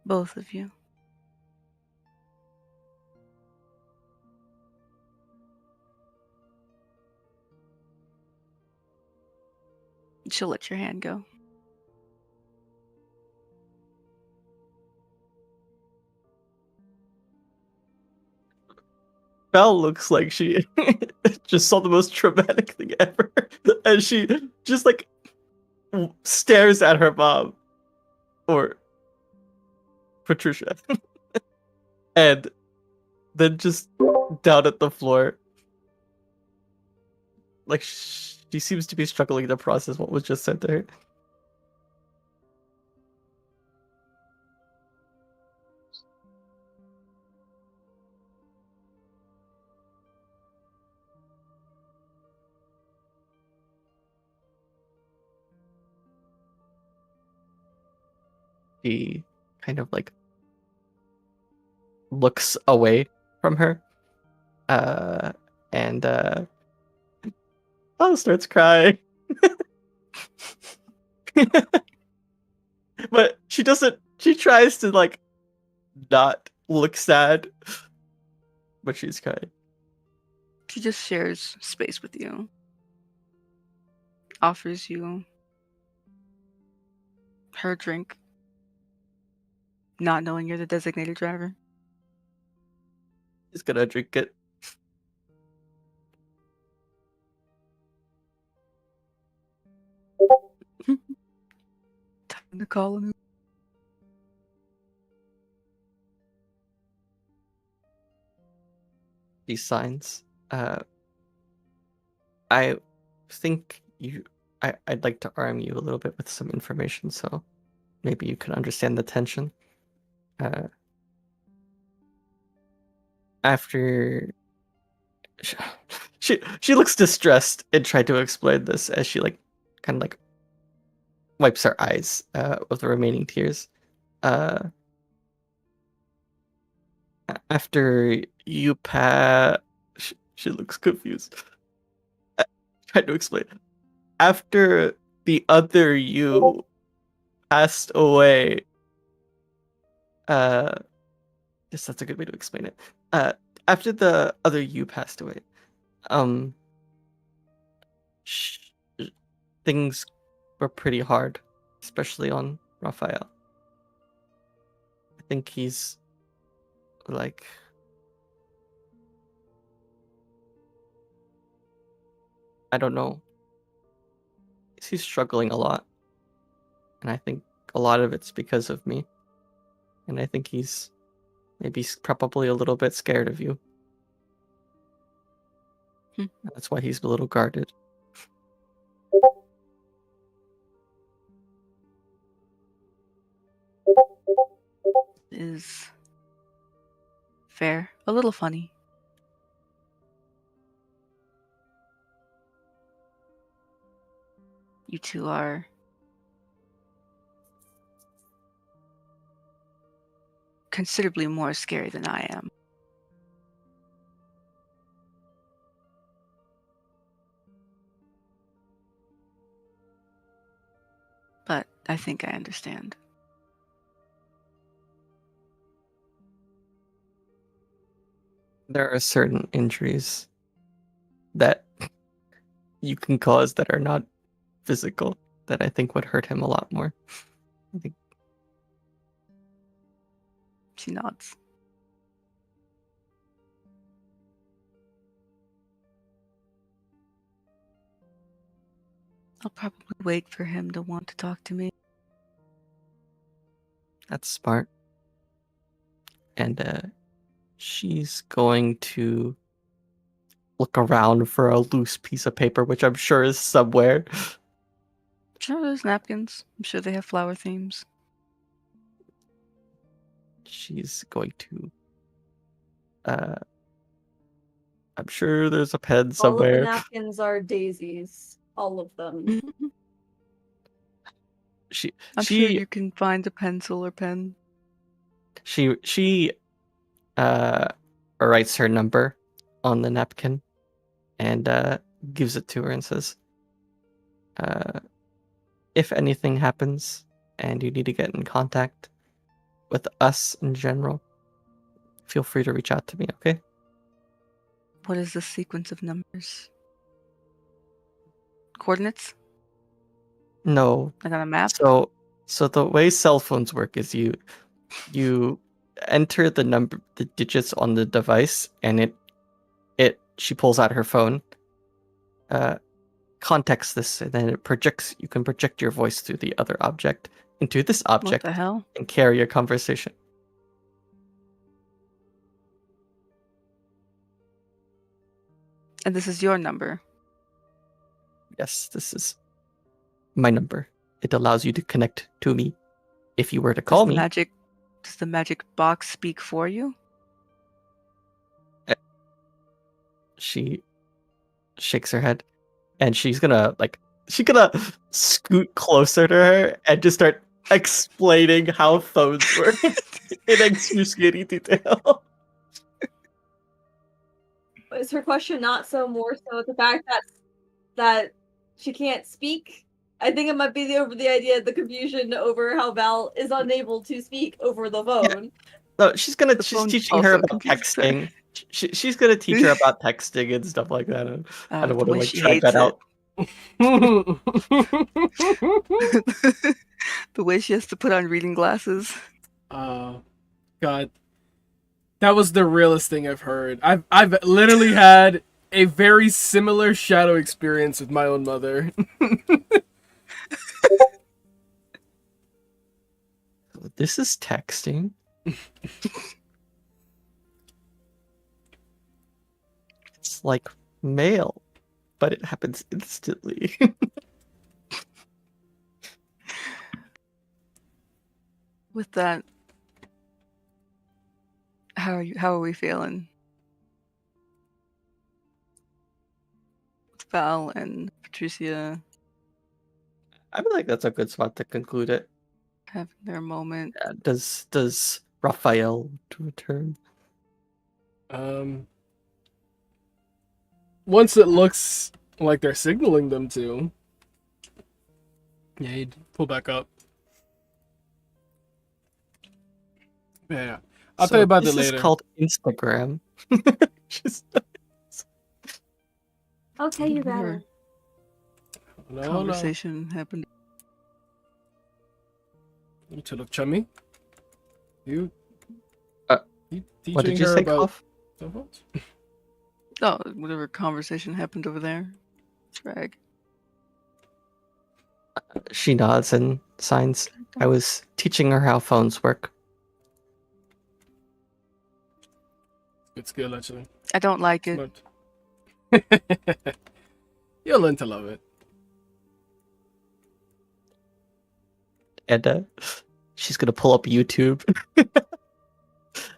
Both of you. She'll let your hand go. Belle looks like she just saw the most traumatic thing ever, and she just like stares at her mom or Patricia, and then just down at the floor. Like she seems to be struggling to process what was just said to her. She kind of like looks away from her, and starts crying. But she doesn't. She tries to like not look sad, but she's crying. She just shares space with you. Offers you her drink, not knowing you're the designated driver. She's gonna drink it. Time to call him. These signs. I think I'd like to arm you a little bit with some information, so maybe you can understand the tension. After she looks distressed and tried to explain this as she like kind of like wipes her eyes with the remaining tears. After you pass, she looks confused. Tried to explain. After the other you passed away, yes, that's a good way to explain it. After the other you passed away, sh- things were pretty hard, especially on Raphael. I think he's like I don't know. He's struggling a lot. And I think a lot of it's because of me. And I think he's maybe probably a little bit scared of you. That's why he's a little guarded. Is fair. A little funny. You two are considerably more scary than I am. I think I understand. There are certain injuries that you can cause that are not physical that I think would hurt him a lot more. I think She nods. I'll probably wait for him to want to talk to me. that's smart. And she's going to look around for a loose piece of paper, which I'm sure is somewhere. Sure, there's napkins. I'm sure they have flower themes. She's going to. I'm sure there's a pen All of the somewhere. napkins are daisies. All of them. She I'm sure you can find a pencil or pen. she writes her number on the napkin and gives it to her and says, if anything happens and you need to get in contact with us in general, feel free to reach out to me, okay? What is the sequence of numbers? Coordinates? No. Like on a map? So the way cell phones work is you enter the digits on the device, and she pulls out her phone, contacts this, and then you can project your voice through the other object into this What object the hell? and carry a conversation. And this is your number. Yes, this is my number. It allows you to connect to me. If you were to call me, Does the magic box speak for you? she shakes her head, and she's gonna scoot closer to her and just start explaining how phones work in excruciating detail. Is her question not so more so the fact that she can't speak? I think it might be the idea, the confusion over how Val is unable to speak over the phone. No, she's phone teaching her also about confuses her. texting. She's gonna teach her about texting and stuff like that. I don't The want to way like she drag hates that out. The way she has to put on reading glasses. God, that was the realest thing I've heard. I've literally had a very similar shadow experience with my own mother. This is texting. It's like mail, but it happens instantly. With that, how are we feeling? With Val and Patricia I feel like that's a good spot to conclude it. having their moment. Does Raphael return? Once it looks like they're signaling them to, yeah, he'd pull back up. Yeah. I'll tell you about that later. This is called Instagram. I'll tell you that. No. Conversation happened. You two look chummy. You teaching What did you her say, about Cough? cell phones? Oh, whatever conversation happened over there. Drag. She nods and signs. I was teaching her how phones work. Good skill, actually. I don't like it. Smart. You'll learn to love it. And she's gonna pull up YouTube.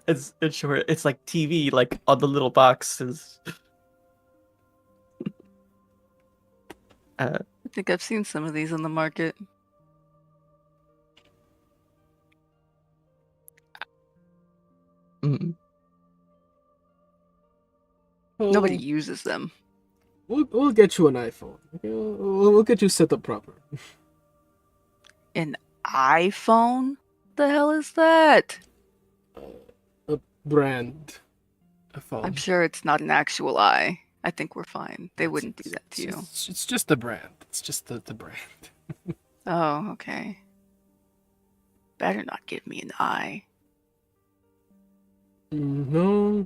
It's short. It's like TV, like on the little boxes. I think I've seen some of these on the market. Mm. Nobody uses them. We'll get you an iPhone. Okay? We'll get you set up proper. An iPhone? The hell is that? A brand. A phone. I'm sure it's not an actual eye. I think we're fine. They wouldn't do that to you. It's just the brand. It's just the brand. Oh, okay. Better not give me an eye. No,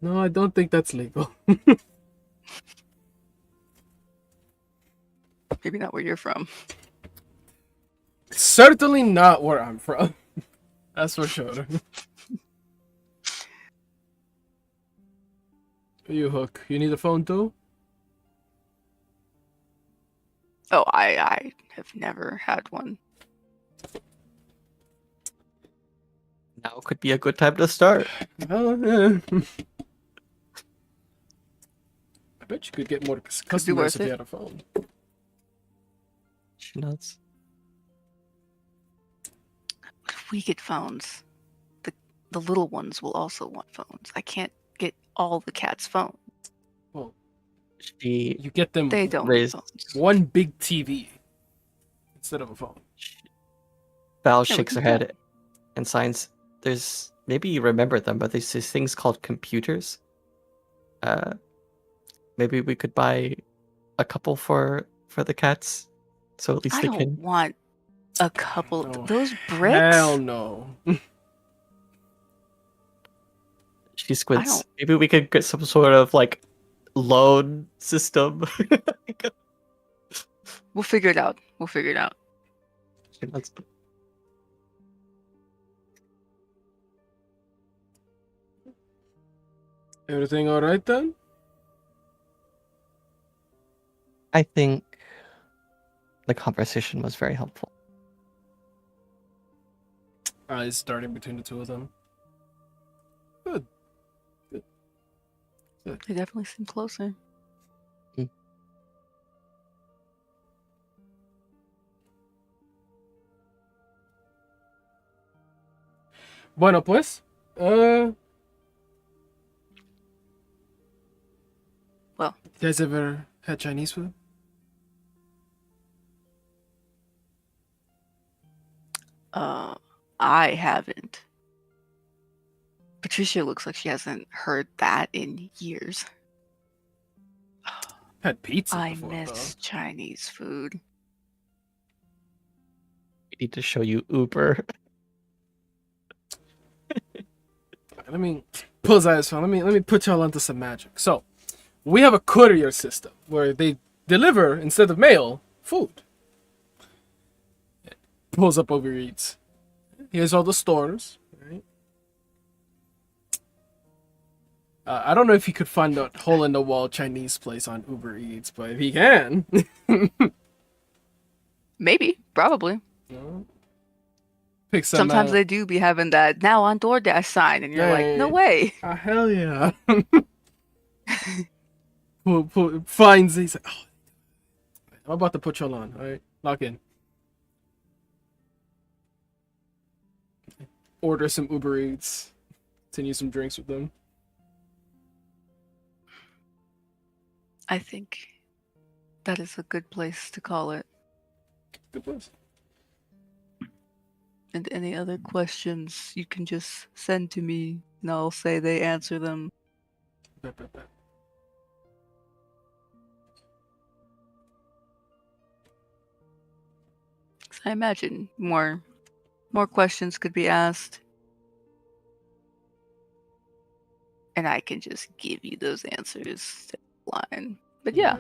I don't think that's legal. Maybe not where you're from. Certainly not where I'm from. That's for sure. You Hook, you need a phone too? Oh, I have never had one. Now could be a good time to start. Well, yeah. I bet you could get more customers worth if you it. had a phone. She nuts. What if we get phones? The little ones will also want phones. I can't get all the cats' phones. Well, She you get them They don't raised- need phones. one big TV instead of a phone. Val Yeah, we shakes her can do head and signs. There's maybe you remember them, but there's these things called computers. Maybe we could buy a couple for the cats, so at least I they don't can. want a couple. No. Those bricks? Hell no. She squints. don't- Maybe we could get some sort of like loan system. We'll figure it out. We'll figure it out. She nods. Everything all right then? I think the conversation was very helpful. Eyes starting between the two of them. Good. They definitely seem closer. Bueno, pues. Well. You guys ever had Chinese food? I haven't. Patricia looks like she hasn't heard that in years. Had pizza I before, miss Chinese food. We need to show you Uber. Let me pull his eyes on. Let me put y'all onto some magic. So, we have a courier system where they deliver instead of mail food. It pulls up Uber Eats. Here's all the stores. Right? I don't know if he could find a hole in the wall Chinese place on Uber Eats, but if he can, Maybe, probably. no. Pick some. Sometimes they do be having that now on DoorDash sign, and you're like, no Hey. way. Hell yeah. Finds. He's like, oh, I'm about to put y'all on. All right, lock in. Order some Uber Eats. Continue some drinks with them. I think that is a good place to call it. Good place. And any other questions you can just send to me, and I'll say they answer them. Bet, bet, bet. I imagine more questions could be asked. And I can just give you those answers to the line. But yeah.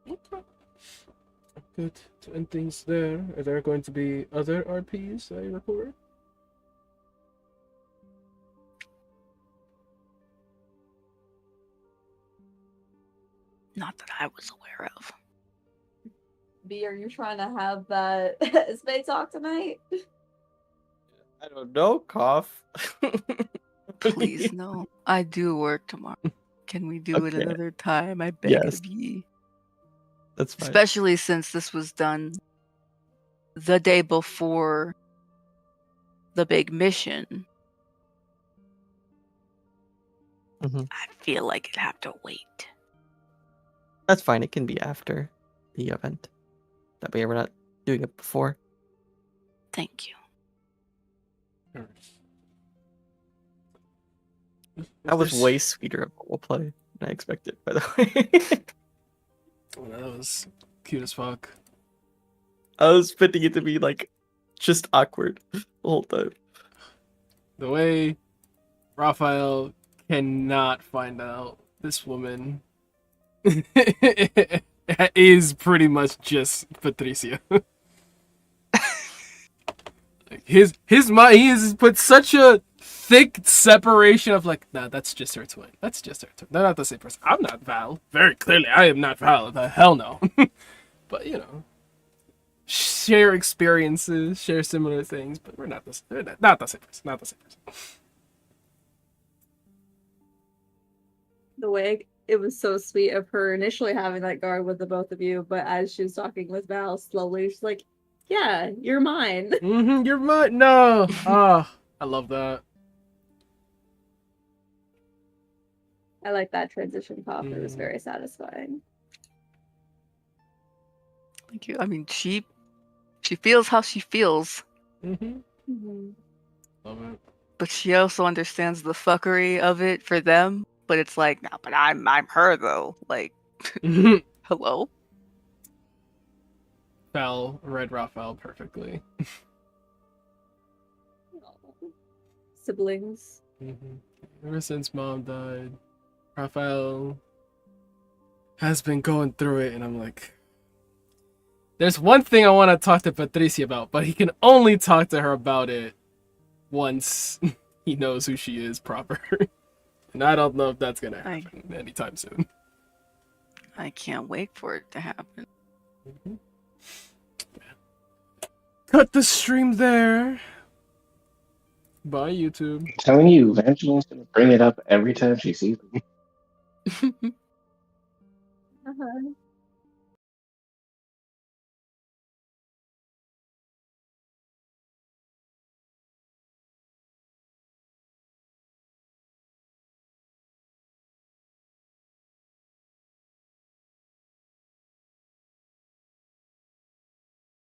Okay. Good to end things there. Are there going to be other RPs I record? Not that I was aware of. B, are you trying to have that spade talk tonight? I don't know, cough. Please, no. I do work tomorrow. Can we do it Okay. another time? I beg Yes. of ye. That's fine. Especially since this was done the day before the big mission. Mhm. I feel like it'd have to wait. That's fine. It can be after the event. That way we're not doing it before. Thank you. That was way sweeter of a role play than I expected, by the way. Oh, that was cute as fuck. I was expecting it to be like just awkward the whole time. The way Raphael cannot find out this woman is pretty much just Patricia. Like his mind, he has put such a thick separation of like, nah, that's just her twin. That's just her twin. They're not the same person. I'm not Val. Very clearly, I am not Val. The hell no. But you know, share experiences, share similar things, but we're not the not the same person. Not the same person. The way it was so sweet of her initially having that guard with the both of you, but as she was talking with Val, slowly she's like, "Yeah, you're mine." You're mine. No. Ah, I love that. I like that transition pop. It was very satisfying. Thank you. I mean, she feels how she feels, Mhm. Love it. but she also understands the fuckery of it for them. But it's like, no, but I'm her though. Like, hello. Val read Raphael perfectly. Aw. Siblings. Ever since mom died, Raphael has been going through it, and I'm like, there's one thing I want to talk to Patricia about, but he can only talk to her about it once he knows who she is proper. And I don't know if that's gonna happen anytime soon. I can't wait for it to happen. Cut the stream there. Bye, YouTube. I'm telling you, Evangeline gonna bring it up every time she sees them. Uh-huh.